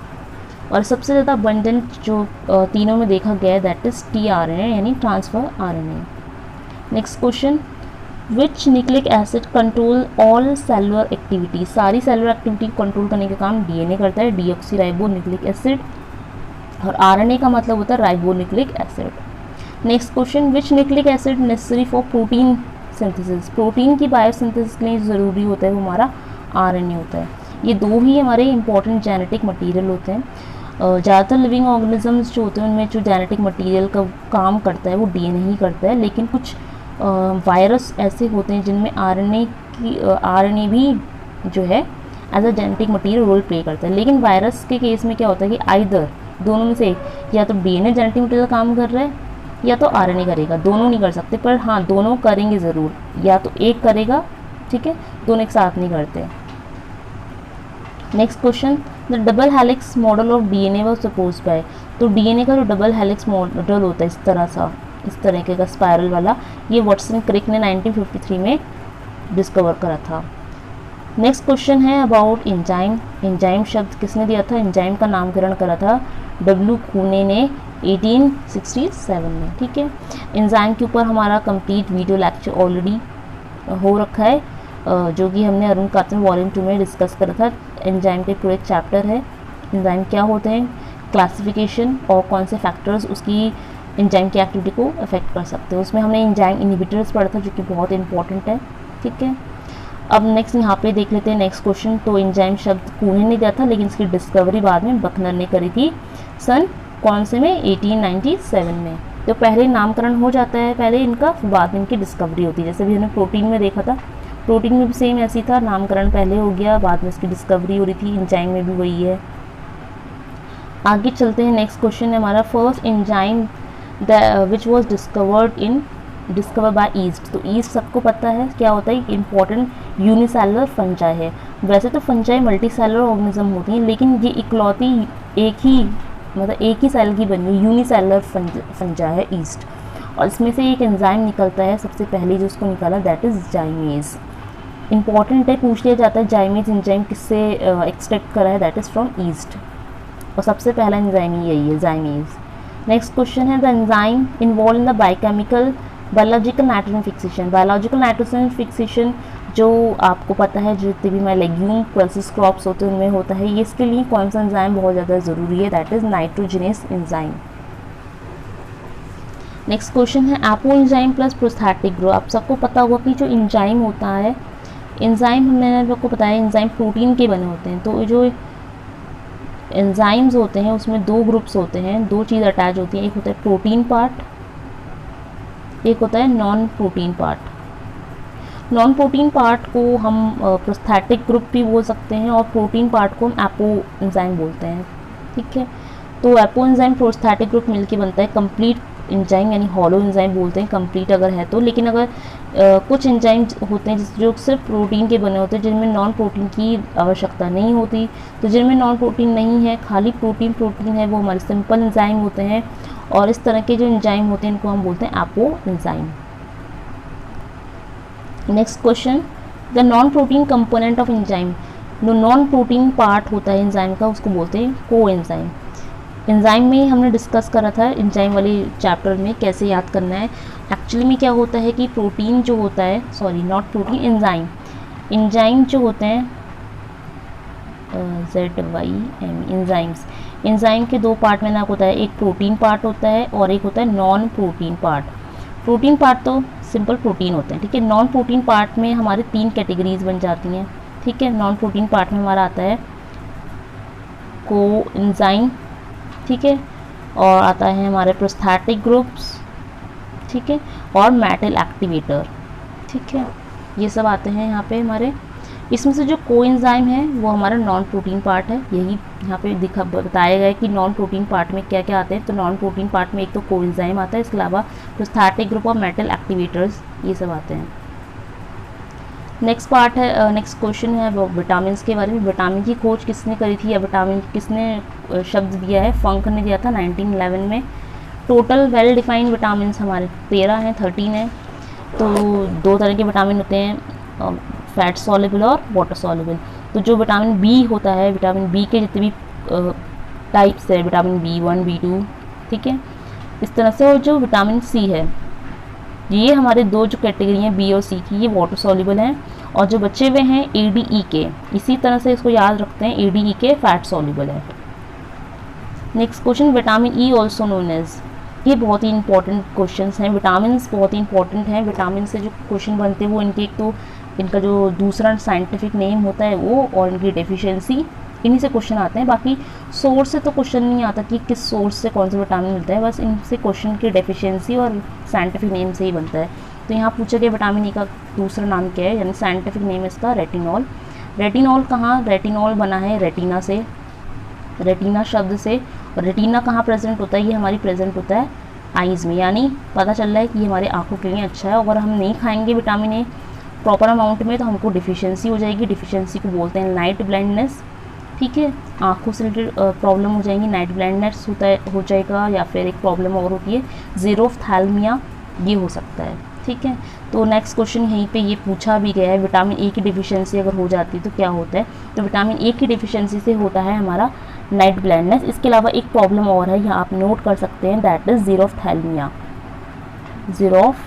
और सबसे ज़्यादा अबंडेंट जो तीनों में देखा गया है दैट इज़ tRNA यानी transfer RNA। Next question, which nucleic acid control all cellular activity, सारी सेलुलर एक्टिविटी कंट्रोल करने का काम DNA करता है, डीऑक्सी न्यूक्लिक एसिड, और RNA का मतलब होता है ribonucleic acid. Next question, which nucleic acid necessary for protein synthesis, protein की बायोसिंथेसिस के लिए ज़रूरी होता है वो हमारा RNA होता है। ये दो ही हमारे इंपॉर्टेंट जेनेटिक मटेरियल होते हैं। ज़्यादातर लिविंग ऑर्गेनिजम्स जो होते हैं उनमें जो जेनेटिक मटेरियल का काम करता है वो DNA ही करता है, लेकिन कुछ वायरस ऐसे होते हैं जिनमें RNA भी जो है as a genetic material role play करता है। लेकिन वायरस के केस में क्या होता है कि आइदर दोनों में से या तो DNA जेनेटिक मटेरियल काम कर रहा है या तो RNA करेगा, दोनों नहीं कर सकते, पर हाँ दोनों करेंगे ज़रूर, या तो एक करेगा, ठीक है, दोनों एक साथ नहीं करते। Next question, the double helix model of DNA was supposed by, तो DNA का जो डबल हेलिक्स मॉडल होता है इस तरीके का स्पायरल वाला, ये वाटसन क्रिक ने 1953 में डिस्कवर करा था। नेक्स्ट क्वेश्चन है अबाउट एंजाइम, एंजाइम शब्द किसने दिया था, एंजाइम का नामकरण करा था W खूने ने 1867 में, ठीक है। एंजाइम के ऊपर हमारा कंप्लीट वीडियो लेक्चर ऑलरेडी हो रखा है, जो कि हमने अरुण कातन वॉल्यूम 2 में डिस्कस करा था। एंजाइम के पूरे चैप्टर है, एंजाइम क्या होते हैं, क्लासिफिकेशन और कौन से फैक्टर्स उसकी एंजाइम की एक्टिविटी को अफेक्ट कर सकते हैं। उसमें हमने एंजाइम इनहिबिटर्स पढ़ा था जो कि बहुत इंपॉर्टेंट है, ठीक है। अब नेक्स्ट यहाँ पे देख लेते हैं नेक्स्ट क्वेश्चन। तो एंजाइम शब्द कूने ने दिया था, लेकिन इसकी डिस्कवरी बाद में बकनर ने करी थी, सन कौन से में, 1897 में। तो पहले नामकरण हो जाता है पहले इनका, बाद में इनकी डिस्कवरी होती है। जैसे भी हमने प्रोटीन में देखा था, प्रोटीन में भी सेम ऐसी था, नामकरण पहले हो गया, बाद में इसकी डिस्कवरी हो रही थी। एंजाइम में भी वही है। आगे चलते हैं, नेक्स्ट क्वेश्चन है हमारा, first enzyme which was discover by east. तो ईस्ट सबको पता है क्या होता है, इंपॉर्टेंट यूनिसेलुलर फंजाई है। वैसे तो फंजाई मल्टी सेलुलर ऑर्गेनिज्म होती हैं, लेकिन ये इकलौती एक ही सेल की बनी हुई यूनिसेलुलर फंजाई है ईस्ट। और इसमें से एक एंजाइम निकलता है सबसे पहले जो उसको निकाला, दैट इज़ जाइमेज। इंपॉर्टेंट है, पूछ लिया जाता है जाइमेज एंजाइम किससे एक्सट्रैक्ट करा है, दैट इज़ फ्रॉम ईस्ट, और सबसे पहला एंजाइम यही है, जाइमेज। नेक्स्ट क्वेश्चन है, the enzyme involve in the biological nitrogen fixation. Biological nitrogen fixation जो आपको पता है, जितने भी हमारे लेग्यूम पल्सेस क्रॉप्स होते हैं उनमें होता है, ये इसके लिए कौन सा एंजाइम बहुत ज़्यादा ज़रूरी है, that is nitrogenase enzyme. Next question है, apo enzyme plus prosthetic group. आप सबको पता होगा कि जो एंजाइम होता है, एंजाइम हमने आपको बताया एंजाइम प्रोटीन के बने होते हैं। तो जो एंजाइम्स होते हैं उसमें दो ग्रुप्स होते हैं, दो चीज़ अटैच होती हैं, एक होता है प्रोटीन पार्ट, एक होता है non protein part. Non protein part को हम प्रोस्थेटिक ग्रुप भी बोल सकते हैं, और प्रोटीन पार्ट को हम एपो एंजाइम बोलते हैं, ठीक है। तो एपो एंजाइम प्रोस्थेटिक ग्रुप मिलके बनता है कंप्लीट एंजाइम, यानी हॉलो एंजाइम बोलते हैं कंप्लीट अगर है तो। लेकिन अगर कुछ एंजाइम होते हैं जो सिर्फ प्रोटीन के बने होते हैं, जिनमें नॉन प्रोटीन की आवश्यकता नहीं होती, तो जिनमें नॉन प्रोटीन नहीं है, खाली प्रोटीन है, वो हमारे सिंपल एंजाइम होते हैं। और इस तरह के जो एंजाइम होते हैं इनको हम बोलते हैं apo enzyme. Next question, the non protein component of enzyme. जो नॉन प्रोटीन पार्ट होता है एंजाइम का उसको बोलते हैं को एंजाइम। एंजाइम में हमने डिस्कस करा था एंजाइम वाले चैप्टर में कैसे याद करना है। एक्चुअली में क्या होता है कि प्रोटीन जो होता है, सॉरी नॉट प्रोटीन, एंजाइम जो होते हैं एंजाइम्स, एंजाइम के दो पार्ट मैंने आपको बताया, एक प्रोटीन पार्ट होता है और एक होता है non protein part. Protein part तो सिंपल प्रोटीन होते हैं, ठीक है। नॉन प्रोटीन पार्ट में हमारे 3 कैटेगरीज बन जाती हैं, ठीक है। नॉन प्रोटीन पार्ट में हमारा आता है को एंजाइम, ठीक है, और आता है हमारे प्रोस्थेटिक ग्रुप्स, ठीक है, और मेटल एक्टिवेटर, ठीक है, ये सब आते हैं यहाँ पे हमारे। इसमें से जो कोएंजाइम है वो हमारा नॉन प्रोटीन पार्ट है, यही यहाँ पे बताया गया है कि नॉन प्रोटीन पार्ट में क्या क्या आते हैं। तो नॉन प्रोटीन पार्ट में एक तो कोएंजाइम आता है, इसके अलावा प्रोस्थेटिक ग्रुप और मेटल एक्टिवेटर्स ये सब आते हैं। नेक्स्ट पार्ट है, नेक्स्ट क्वेश्चन है वो विटामिन के बारे में। विटामिन की खोज किसने करी थी, या विटामिन किसने शब्द दिया है, फंक ने दिया था 1911 में। टोटल वेल डिफाइंड विटामिन हमारे 13 हैं, 13 हैं। तो 2 तरह के विटामिन होते हैं, फैट सॉल्युबल और वाटर सॉल्युबल। तो जो विटामिन बी होता है, विटामिन बी के जितने भी टाइप्स है, विटामिन B1 B2, ठीक है, इस तरह से। और जो विटामिन सी है, ये हमारे दो जो कैटेगरी हैं बी और सी की, ये वाटर सॉल्युबल हैं, और जो बचे हुए हैं ADE के, इसी तरह से इसको याद रखते हैं, ADE के फैट सॉल्युबल है। Next question, vitamin E also known as, ये बहुत ही इंपॉर्टेंट क्वेश्चन हैं। विटामिन बहुत ही इंपॉर्टेंट हैं। विटामिन से जो क्वेश्चन बनते हैं वो इनके, एक तो इनका जो दूसरा साइंटिफिक नेम होता है वो, और इनकी डेफिशिएंसी, इन्हीं से क्वेश्चन आते हैं। बाकी सोर्स से तो क्वेश्चन नहीं आता कि किस सोर्स से कौन सा विटामिन मिलता है, बस इनसे क्वेश्चन की डेफिशिएंसी और साइंटिफिक नेम से ही बनता है। तो यहाँ पूछा गया विटामिन ई का दूसरा नाम क्या है, यानी साइंटिफिक नेम इसका रेटिनॉल। रेटिनॉल कहाँ, रेटिनॉल बना है रेटिना से, रेटिना शब्द से। और रेटिना कहाँ प्रेजेंट होता है, ये हमारी प्रेजेंट होता है आइज़ में, यानी पता चल रहा है कि ये हमारे आँखों के लिए अच्छा है। अगर हम नहीं खाएंगे विटामिन ए प्रॉपर अमाउंट में तो हमको डिफिशियंसी हो जाएगी। डिफिशियंसी को बोलते हैं नाइट ब्लाइंडनेस, ठीक है, आँखों से रिलेटेड प्रॉब्लम हो जाएंगी, नाइट ब्लाइंडनेस हो जाएगा, या फिर एक प्रॉब्लम और होती है ज़ेरोफ्थैल्मिया, ये हो सकता है, ठीक है। तो नेक्स्ट क्वेश्चन यहीं पे ये पूछा भी गया है, विटामिन ए की डिफिशियंसी अगर हो जाती है तो क्या होता है। तो विटामिन ए की डिफिशियंसी से होता है हमारा नाइट ब्लाइंडनेस। इसके अलावा एक प्रॉब्लम और है, यहाँ आप नोट कर सकते हैं, दैट इज ज़ेरोफ्थैल्मिया, ज़ेरोफ्थैल्मिया,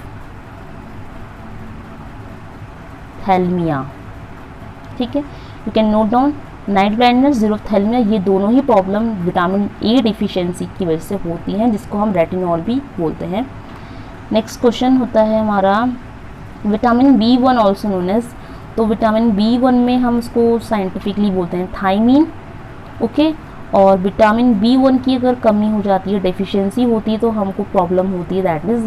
ठीक है। You can note down, night blindness, xerophthalmia, ये दोनों ही प्रॉब्लम विटामिन ए डिफिशियंसी की वजह से होती हैं, जिसको हम रेटिनॉल भी बोलते हैं। नेक्स्ट क्वेश्चन होता है हमारा vitamin B1 also known as. तो विटामिन B1 में हम उसको साइंटिफिकली बोलते हैं थायमीन, ओके। और विटामिन B1 की अगर कमी हो जाती है, डेफिशिएंसी होती है, तो हमको प्रॉब्लम होती है, दैट इज़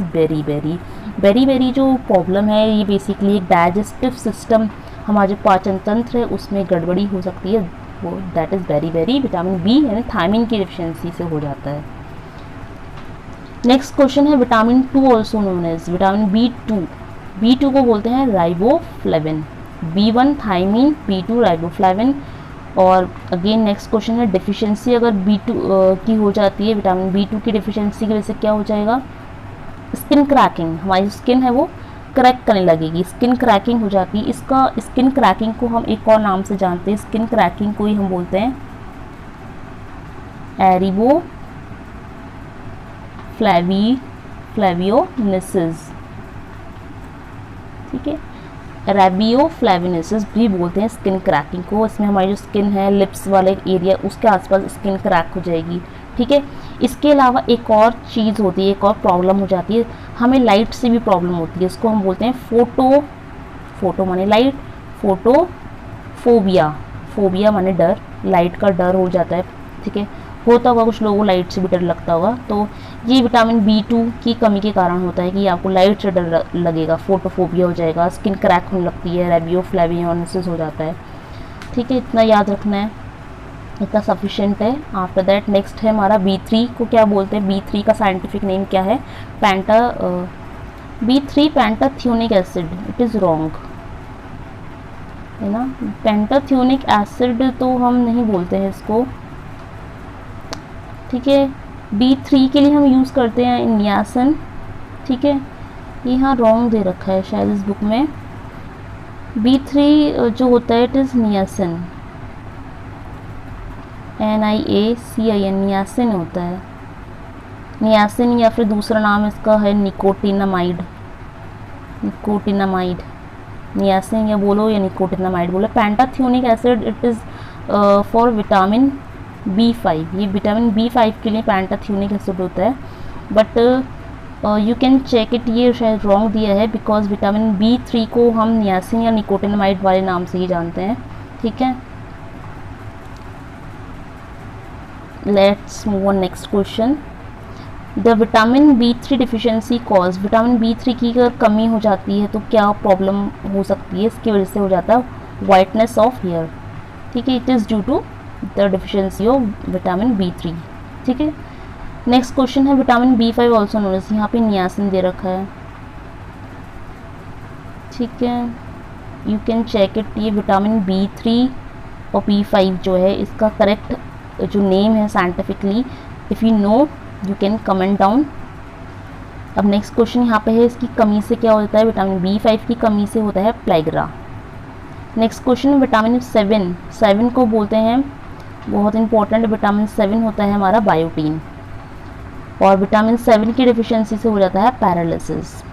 बेरी जो प्रॉब्लम है, ये बेसिकली एक डाइजेस्टिव सिस्टम, हमारा जो पाचन तंत्र है उसमें गड़बड़ी हो सकती है, वो that is beriberi vitamin B यानी थायमीन की डेफिशिएंसी से हो जाता है। नेक्स्ट क्वेश्चन है vitamin 2 also known as, vitamin B2 को बोलते हैं riboflavin. B1 thiamine, B2 riboflavin. और अगेन नेक्स्ट क्वेश्चन है डिफिशियंसी अगर B2 की हो जाती है, विटामिन B2 की डिफिशियंसी की वजह से क्या हो जाएगा, स्किन क्रैकिंग, हमारी स्किन है वो क्रैक करने लगेगी, स्किन क्रैकिंग हो जाती है। इसका स्किन क्रैकिंग को हम एक और नाम से जानते हैं, स्किन क्रैकिंग को ही हम बोलते हैं फ्लैवियोनेसिस, ठीक है, रेबियोफ्लेविनेसिस भी बोलते हैं स्किन क्रैकिंग को। इसमें हमारी जो स्किन है लिप्स वाले एरिया, उसके आसपास स्किन क्रैक हो जाएगी, ठीक है। इसके अलावा एक और चीज़ होती है, एक और प्रॉब्लम हो जाती है, हमें लाइट से भी प्रॉब्लम होती है, इसको हम बोलते हैं फोटो माने लाइट, फोबिया माने डर, लाइट का डर हो जाता है, ठीक है। होता होगा कुछ लोगों को लाइट से भी डर लगता होगा, तो ये विटामिन B2 की कमी के कारण होता है कि आपको लाइट से डर लगेगा, फोटोफोबिया हो जाएगा, स्किन क्रैक होने लगती है, रेबियोफ्लेवियोनेसिस हो जाता है, ठीक है। इतना याद रखना है, इतना सफिशिएंट है। आफ्टर दैट नेक्स्ट है हमारा B3 को क्या बोलते हैं, B3 का साइंटिफिक नेम क्या है, B3 pantothenic acid, it is wrong, है ना, पेंटाथ्योनिक एसिड तो हम नहीं बोलते हैं इसको, ठीक है। B3 के लिए हम यूज़ करते हैं नियासिन, ठीक है, ये यहाँ रॉन्ग दे रखा है शायद इस बुक में। B3 जो होता है it is niacin, NIACIN, niacin होता है, नियासिन, या फिर दूसरा नाम इसका है निकोटिनामाइड, नियासिन या बोलो या निकोटिनामाइड बोलो। Pantothenic acid it is for vitamin B5, ये विटामिन B5 के लिए पेंटाथ्योनिक एसिड होता है, but you can check it, ये शायद रॉन्ग दिया है, बिकॉज विटामिन B3 को हम नियासिन या निकोटिनामाइड वाले नाम से ही जानते हैं, ठीक है। Let's move on next question, the vitamin B3 deficiency cause, vitamin B3 की अगर कमी हो जाती है तो क्या प्रॉब्लम हो सकती है, इसकी वजह से हो जाता है वाइटनेस ऑफ हेयर, ठीक है, it is due to the deficiency of vitamin B3, ठीक है। नेक्स्ट क्वेश्चन है vitamin B5 also known as, यहाँ पे नियासिन दे रखा है, ठीक है, यू कैन चेक इट, ये विटामिन B3 और B5 जो है इसका करेक्ट जो नेम है scientifically, if you know you can comment down. अब नेक्स्ट क्वेश्चन यहाँ पे है, इसकी कमी से क्या होता है, विटामिन B5 की कमी से होता है प्लेग्रा। नेक्स्ट क्वेश्चन विटामिन 7 को बोलते हैं बहुत इंपॉर्टेंट विटामिन 7 होता है हमारा बायोटीन, और विटामिन 7 की डिफिशियंसी से हो जाता है पैरालिसिस।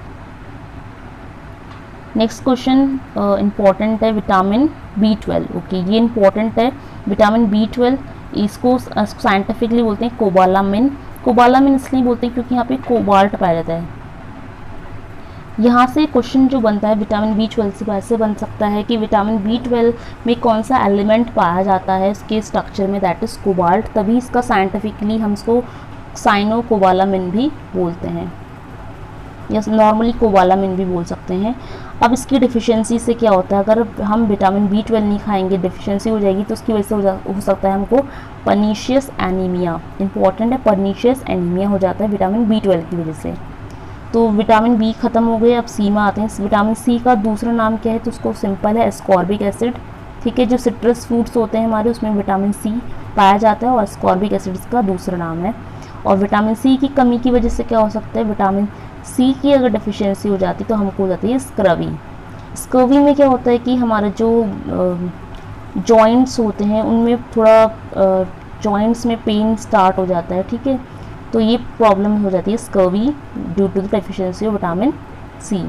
नेक्स्ट क्वेश्चन इंपॉर्टेंट है विटामिन B12। ओके, ये इंपॉर्टेंट है विटामिन B12। इसको साइंटिफिकली बोलते हैं कोबालामिन। कोबालामिन इसलिए बोलते हैं क्योंकि यहाँ पे कोबाल्ट पाया जाता है। यहाँ से क्वेश्चन जो बनता है विटामिन B12 से वैसे बन सकता है कि विटामिन B12 में कौन सा एलिमेंट पाया जाता है इसके स्ट्रक्चर में, दैट इज़ कोबाल्ट, तभी इसका साइंटिफिकली हम इसको साइनो कोबालामिन भी बोलते हैं, या नॉर्मली कोबालामिन भी बोल सकते हैं। अब इसकी डिफिशियंसी से क्या होता है, अगर हम विटामिन B12 नहीं खाएंगे, डिफिशियंसी हो जाएगी, तो उसकी वजह से हो सकता है हमको पर्नीशियस एनीमिया। इंपॉर्टेंट है, पर्नीशियस एनीमिया हो जाता है विटामिन B12 की वजह से। तो विटामिन B खत्म हो गए, अब C में आते हैं। विटामिन C का दूसरा नाम क्या है, तो उसको सिंपल है एस्कॉर्बिक एसिड। ठीक है, जो सिट्रस फ्रूट्स होते हैं हमारे उसमें विटामिन C पाया जाता है और एस्कॉर्बिक एसिड इसका दूसरा नाम है। और विटामिन C की कमी की वजह से क्या हो सकता है, विटामिन C की अगर डिफिशियंसी हो जाती तो हमको हो जाती है स्क्रवी। स्क्रवी में क्या होता है कि हमारे जो जॉइंट्स होते हैं उनमें थोड़ा जॉइंट्स में पेन स्टार्ट हो जाता है। ठीक है, तो ये प्रॉब्लम हो जाती है scurvy due to the deficiency of vitamin C।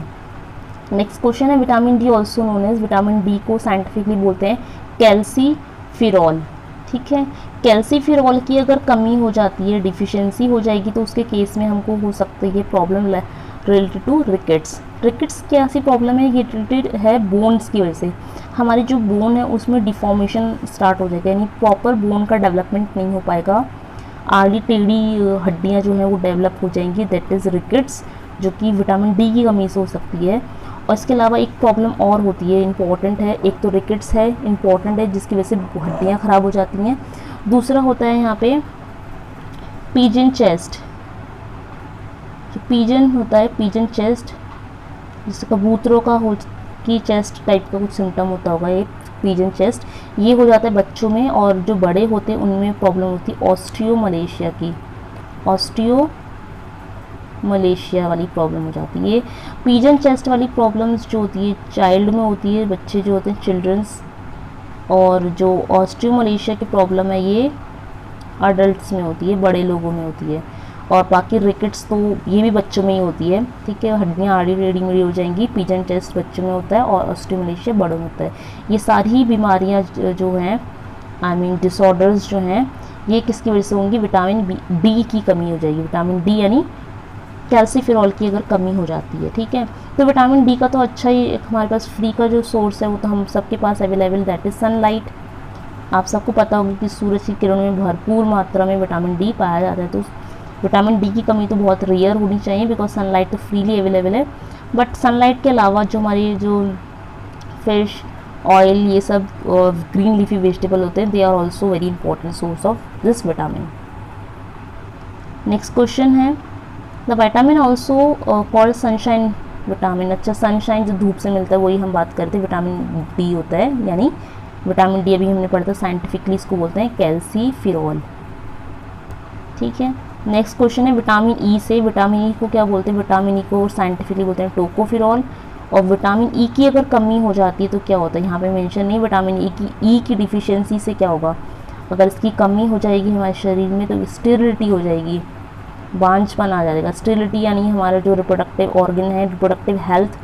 Next question है vitamin D also known as, vitamin D को साइंटिफिकली बोलते हैं कैल्सीफिरॉल। ठीक है, कैल्सीफिरॉल की अगर कमी हो जाती है, डिफिशियंसी हो जाएगी, तो उसके केस में हमको हो सकती है problem related to rickets. Rickets क्या सी प्रॉब्लम है, ये रिलेटेड है बोन्स की वजह से। हमारी जो बोन है उसमें डिफॉर्मेशन स्टार्ट हो जाएगा, यानी प्रॉपर बोन का डेवलपमेंट नहीं हो पाएगा, आड़ी टेढ़ी हड्डियाँ जो हैं वो डेवलप हो जाएंगी, दैट इज़ रिकेट्स, जो कि विटामिन D की कमी से हो सकती है। और इसके अलावा एक प्रॉब्लम और होती है, इंपॉर्टेंट है, एक तो रिकेट्स है इंपॉर्टेंट है जिसकी वजह से हड्डियाँ ख़राब हो जाती हैं। दूसरा होता है यहाँ पे पिजन चेस्ट। जो पिजन होता है, पिजन चेस्ट, जिससे कबूतरों का हो की चेस्ट टाइप का कुछ सिम्टम होता होगा, ये पिजन चेस्ट, ये हो जाता है बच्चों में। और जो बड़े होते हैं उनमें प्रॉब्लम होती है ऑस्टियोमलेशिया की, ऑस्टियोमलेशिया वाली प्रॉब्लम हो जाती है। ये पिजन चेस्ट वाली प्रॉब्लम्स जो होती है चाइल्ड में होती है, बच्चे जो होते हैं चिल्ड्रंस, और जो ऑस्टियोमलेशिया की प्रॉब्लम है ये अडल्ट्स में होती है, बड़े लोगों में होती है। और बाकी रिकेट्स तो ये भी बच्चों में ही होती है। ठीक है, हड्डियाँ आड़ी टेढ़ी मेढ़ी हो जाएंगी, पिजन चेस्ट बच्चों में होता है और ऑस्टियोमलेशिया बड़ों में होता है। ये सारी बीमारियाँ जो हैं, आई मीन डिसऑर्डर्स जो हैं, ये किसकी वजह से होंगी, विटामिन D की कमी हो जाएगी। विटामिन D यानी कैल्सीफिरॉल की अगर कमी हो जाती है। ठीक है, तो विटामिन D का तो अच्छा ही एक हमारे पास फ्री का जो सोर्स है वो तो हम सबके पास अवेलेबल, दैट इज़ सनलाइट। आप सबको पता होगा कि सूरज की किरणों में भरपूर मात्रा में विटामिन D पाया जाता है, तो विटामिन D की कमी तो बहुत रेयर होनी चाहिए, बिकॉज सनलाइट तो फ्रीली अवेलेबल है। बट सनलाइट के अलावा जो हमारी जो फिश, ऑयल, ये सब ग्रीन लीफी वेजिटेबल होते हैं, they are also very important source of this vitamin. Next question है the vitamin also called sunshine vitamin. अच्छा, सनशाइन जो धूप से मिलता है वही हम बात करते हैं, विटामिन D होता है, यानी विटामिन D अभी हमने पढ़ा था, साइंटिफिकली इसको बोलते हैं कैल्सीफिरॉल। ठीक है, नेक्स्ट क्वेश्चन है विटामिन E से। विटामिन E को क्या बोलते हैं, विटामिन E को साइंटिफिकली बोलते हैं टोकोफिरॉल। और विटामिन E की अगर कमी हो जाती है तो क्या होता है, यहाँ पे मेंशन नहीं, विटामिन E की डिफिशियंसी से क्या होगा, अगर इसकी कमी हो जाएगी हमारे शरीर में तो स्टेरिलिटी हो जाएगी, बांझपन आ जाएगा। स्टेरिलिटी यानी हमारा जो रिप्रोडक्टिव ऑर्गन है, रिप्रोडक्टिव हेल्थ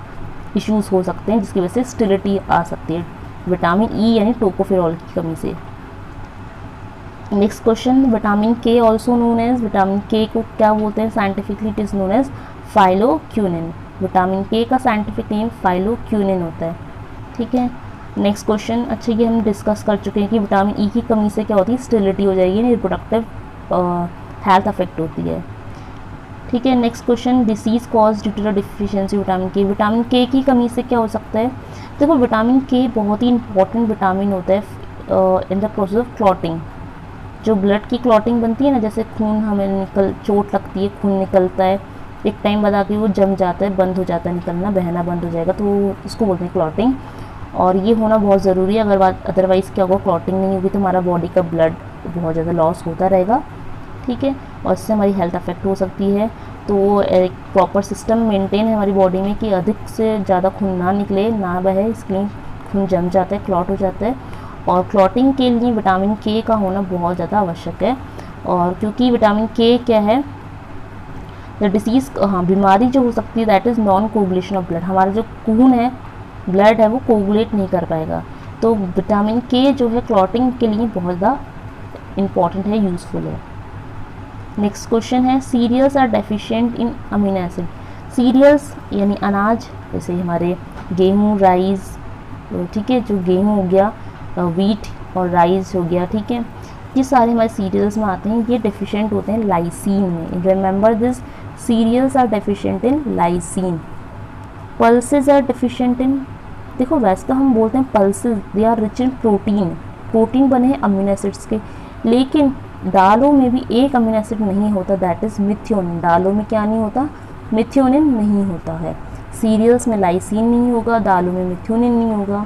इश्यूज़ हो सकते हैं जिसकी वजह से स्टेरिलिटी आ सकती है विटामिन E यानी टोकोफिरॉल की कमी से। Next question, vitamin K also known as, vitamin K को क्या बोलते हैं scientifically, it is known as phylloquinone. Vitamin K का साइंटिफिक नेम फाइलोक्यूनिन होता है। ठीक है, नेक्स्ट क्वेश्चन, अच्छा ये हम डिस्कस कर चुके हैं कि विटामिन E की कमी से क्या होती है, स्टेरिलिटी हो जाएगी, रिप्रोडक्टिव हेल्थ अफेक्ट होती है। ठीक है, next question, disease cause due to the deficiency vitamin K। Vitamin K की कमी से क्या हो सकता है, देखो विटामिन K बहुत ही इंपॉर्टेंट विटामिन होता है in the process of clotting. जो ब्लड की क्लॉटिंग बनती है ना, जैसे खून हमें चोट लगती है, खून निकलता है, एक टाइम बाद आके वो जम जाता है, बंद हो जाता है निकलना, बहना बंद हो जाएगा, तो इसको बोलते हैं क्लॉटिंग। और ये होना बहुत ज़रूरी है, अदरवाइज़ क्या होगा, क्लॉटिंग नहीं होगी तो हमारा बॉडी का ब्लड बहुत ज़्यादा लॉस होता रहेगा। ठीक है, और इससे हमारी हेल्थ अफेक्ट हो सकती है। तो एक प्रॉपर सिस्टम मेंटेन है हमारी बॉडी में कि अधिक से ज़्यादा खून ना निकले, ना बहे, इसके लिए खून जम जाता है, क्लॉट हो जाता है। और क्लॉटिंग के लिए विटामिन के का होना बहुत ज़्यादा आवश्यक है। और क्योंकि विटामिन के क्या है, द डिसीज़, हाँ बीमारी जो हो सकती है that is non coagulation of blood, हमारा जो खून है, ब्लड है, वो कोगुलेट नहीं कर पाएगा। तो विटामिन के जो है क्लॉटिंग के लिए बहुत ज़्यादा इम्पॉर्टेंट है, यूज़फुल है। नेक्स्ट क्वेश्चन है, cereals are deficient in amino acid. Cereals यानी अनाज, जैसे हमारे गेहूँ, राइस, ठीक है, जो गेहूँ हो गया, वीट और राइस हो गया, ठीक है, ये सारे हमारे सीरियल्स में आते हैं, ये डेफिशिएंट होते हैं लाइसीन में। Remember this, cereals are deficient in lysine. Pulses are deficient in, देखो वैसे तो हम बोलते हैं pulses they are rich in protein, protein बने हैं अमीनो एसिड्स के, लेकिन दालों में भी एक अमीनो एसिड नहीं होता, दैट इज़ मिथ्योनिन। दालों में क्या नहीं होता, मिथ्योनिन नहीं होता है। सीरियल्स में लाइसीन नहीं होगा, दालों में मिथ्योनिन नहीं होगा।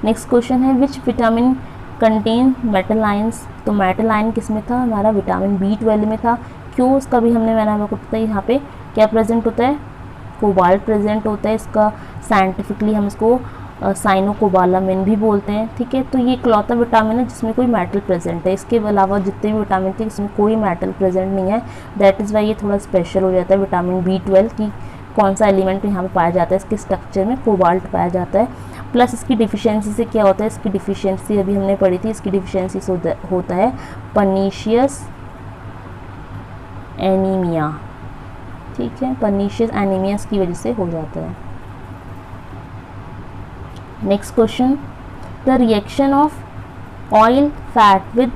नेक्स्ट क्वेश्चन है, which vitamin contain metal ions. तो मेटल आयन किस में था, हमारा विटामिन B12 में था। क्यों, उसका भी मैंने आपको पता है, यहाँ पे क्या प्रेजेंट होता है, कोबाल्ट प्रेजेंट होता है। इसका साइंटिफिकली हम इसको साइनोकोबालामिन भी बोलते हैं, ठीक है। तो ये इकलौता विटामिन है जिसमें कोई मेटल प्रेजेंट है, इसके अलावा जितने भी विटामिन थे इसमें कोई मेटल प्रेजेंट नहीं है, दैट इज़ वाई ये थोड़ा स्पेशल हो जाता है। विटामिन B12 की कौन सा एलिमेंट यहाँ पे पाया जाता है, इसके स्ट्रक्चर में कोबाल्ट पाया जाता है। प्लस इसकी डिफिशियंसी से क्या होता है, इसकी डिफिशियंसी अभी हमने पढ़ी थी, इसकी डिफिशियंसी से होता है पर्नीशियस एनीमिया, ठीक है, पर्नीशियस एनीमिया की वजह से हो जाता है। Next question, the reaction of oil fat with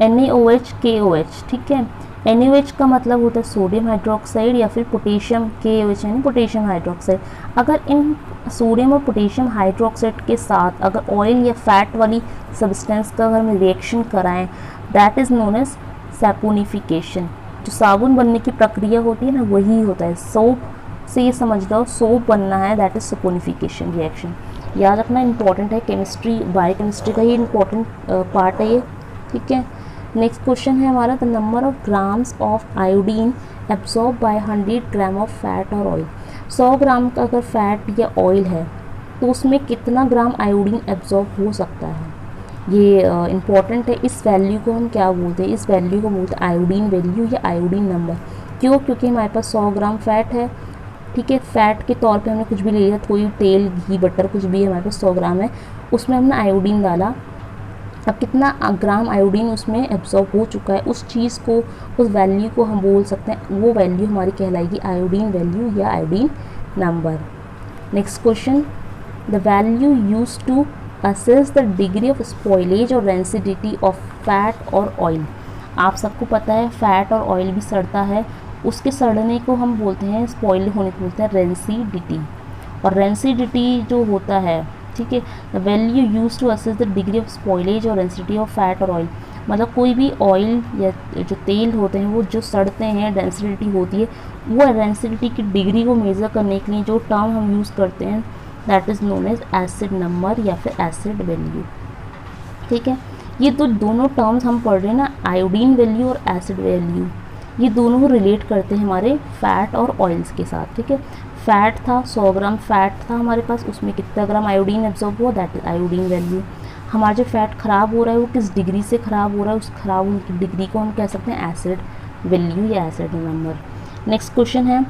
NaOH KOH, ठीक है। NaOH का मतलब होता है सोडियम हाइड्रोक्साइड या फिर पोटेशियम, KOH यानी पोटेशियम हाइड्रोक्साइड। अगर इन सोडियम और पोटेशियम हाइड्रोक्साइड के साथ अगर ऑयल या फैट वाली सब्सटेंस का अगर हम रिएक्शन कराएं, that is known as saponification. जो साबुन बनने की प्रक्रिया होती है ना, वही होता है। सोप से ये समझ लो सोप बनना है, दैट इज़ सैपोनिफिकेशन रिएक्शन। याद रखना, इंपॉर्टेंट है, केमिस्ट्री बायोकेमिस्ट्री का ही इंपॉर्टेंट पार्ट है ये, ठीक है। नेक्स्ट क्वेश्चन है हमारा, the number of grams of iodine absorb by 100 gram of fat और ऑयल। 100 ग्राम का अगर फैट या ऑयल है तो उसमें कितना ग्राम आयोडीन एब्जॉर्ब हो सकता है, ये इंपॉर्टेंट है। इस वैल्यू को हम क्या बोलते हैं, इस वैल्यू को बोलते हैं आयोडीन वैल्यू या आयोडीन नंबर। क्यों, क्योंकि हमारे पास 100 ग्राम फैट है, ठीक है। फैट के तौर पे हमने कुछ भी ले लिया, कोई तेल, घी, बटर, कुछ भी हमारे पास 100 ग्राम है, उसमें हमने आयोडीन डाला। अब कितना ग्राम आयोडीन उसमें एब्जॉर्ब हो चुका है, उस चीज़ को, उस वैल्यू को हम बोल सकते हैं, वो वैल्यू हमारी कहलाएगी आयोडीन वैल्यू या iodine number. Next question, the value use to assess the degree of spoilage और रेंसिडिटी ऑफ फैट और ऑयल। आप सबको पता है फैट और ऑयल भी सड़ता है, उसके सड़ने को हम बोलते हैं, स्पॉइल होने को बोलते हैं रेंसिडिटी। और रेंसिडिटी जो होता है, ठीक है, the value use to assess the degree of spoilage और रेंसिडिटी ऑफ फैट और ऑयल। मतलब कोई भी ऑयल या जो तेल होते हैं वो जो सड़ते हैं, डेंसिटी होती है, वो रेंसिडिटी की डिग्री को मेज़र करने के लिए जो टर्म हम यूज़ करते हैं that is known as acid number या फिर एसिड वैल्यू, ठीक है। ये तो दोनों टर्म्स हम पढ़ रहे हैं ना, आयोडीन वैल्यू और एसिड वैल्यू, ये दोनों को रिलेट करते हैं हमारे फैट और ऑयल्स के साथ, ठीक है। फैट था 100 ग्राम फैट था हमारे पास, उसमें कितना ग्राम आयोडीन एब्जॉर्ब हुआ, दैट इज आयोडीन वैल्यू। हमारा जो फैट ख़राब हो रहा है वो किस डिग्री से ख़राब हो रहा है, उस ख़राब होने की डिग्री को हम कह सकते हैं एसिड वैल्यू या एसिड नंबर। नेक्स्ट क्वेश्चन है,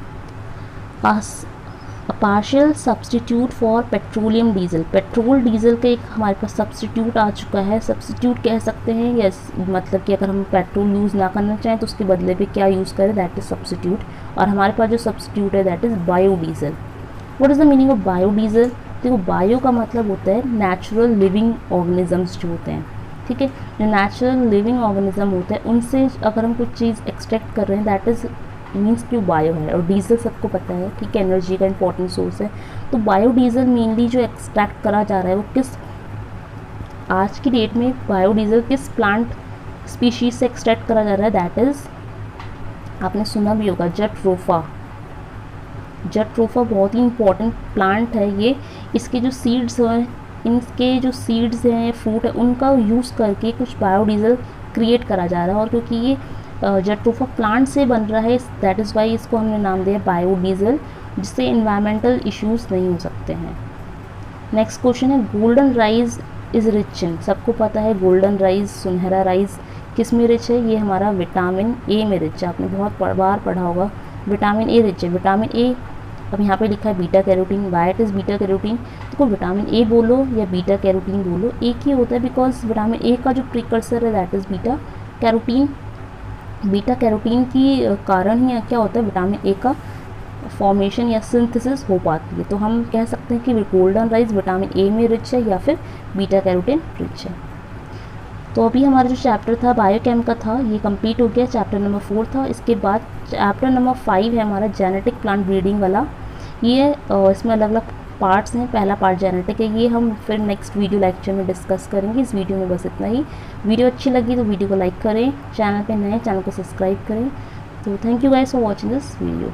partial substitute for petroleum diesel. Petrol diesel का एक हमारे पास सब्सटीट्यूट आ चुका है, सब्सटीट्यूट कह सकते हैं, यस, मतलब कि अगर हम पेट्रोल यूज़ ना करना चाहें तो उसके बदले पे क्या यूज़ करें, दैट इज़ सब्सटीट्यूट। और हमारे पास जो सब्सटीट्यूट है that is biodiesel. What is the meaning of biodiesel? देखो, बायो का मतलब होता है नेचुरल लिविंग ऑर्गेनिजम्स जो होते हैं, ठीक है। जो नेचुरल लिविंग ऑर्गेनिज्म होते हैं उनसे अगर हम कुछ चीज़ एक्सट्रैक्ट कर रहे हैं दैट इज़ मीन्स कि बायो है। और डीजल सबको पता है, ठीक है, एनर्जी का इंपॉर्टेंट सोर्स है। तो बायोडीजल मेनली जो एक्सट्रैक्ट करा जा रहा है वो किस, आज की डेट में बायोडीजल किस प्लांट स्पीशीज से एक्सट्रैक्ट करा जा रहा है, दैट इज़, आपने सुना भी होगा, जट्रोफा। जट्रोफा बहुत ही इंपॉर्टेंट प्लांट है ये। इसके जो सीड्स हैं, इनके जो सीड्स हैं या फ्रूट है उनका यूज़ करके कुछ बायोडीजल क्रिएट करा जा रहा है। और क्योंकि ये जट्रोफा प्लांट से बन रहा है, दैट इज़ वाई इसको हमने नाम दिया बायोडीजल, जिससे इन्वायरमेंटल इश्यूज नहीं हो सकते हैं। नेक्स्ट क्वेश्चन है, golden rice is rich in, सबको पता है गोल्डन राइस, सुनहरा राइस किस में रिच है, ये हमारा विटामिन ए में रिच है। आपने बहुत बार पढ़ा होगा विटामिन ए रिच है। विटामिन ए, अब यहाँ पे लिखा है beta carotene, white is beta carotene, तो विटामिन ए बोलो या बीटा कैरोटीन बोलो एक ही होता है, बिकॉज विटामिन ए का जो प्रिकर्सर है that is beta carotene. Beta carotene की कारण ही क्या होता है, विटामिन ए का फॉर्मेशन या सिंथेसिस हो पाती है। तो हम कह सकते हैं कि गोल्डन राइस विटामिन ए में रिच है या फिर बीटा कैरोटीन रिच है। तो अभी हमारा जो चैप्टर था बायोकेम का था ये कंप्लीट हो गया, चैप्टर नंबर 4 था। इसके बाद चैप्टर नंबर 5 है हमारा जेनेटिक प्लांट ब्रीडिंग वाला। ये इसमें अलग अलग पार्ट्स हैं। पहला पार्ट जेनेटिक है, ये हम फिर नेक्स्ट वीडियो लेक्चर में डिस्कस करेंगे। इस वीडियो में बस इतना ही। वीडियो अच्छी लगी तो वीडियो को लाइक करें, चैनल पे नए चैनल को सब्सक्राइब करें। तो thank you guys for watching this video.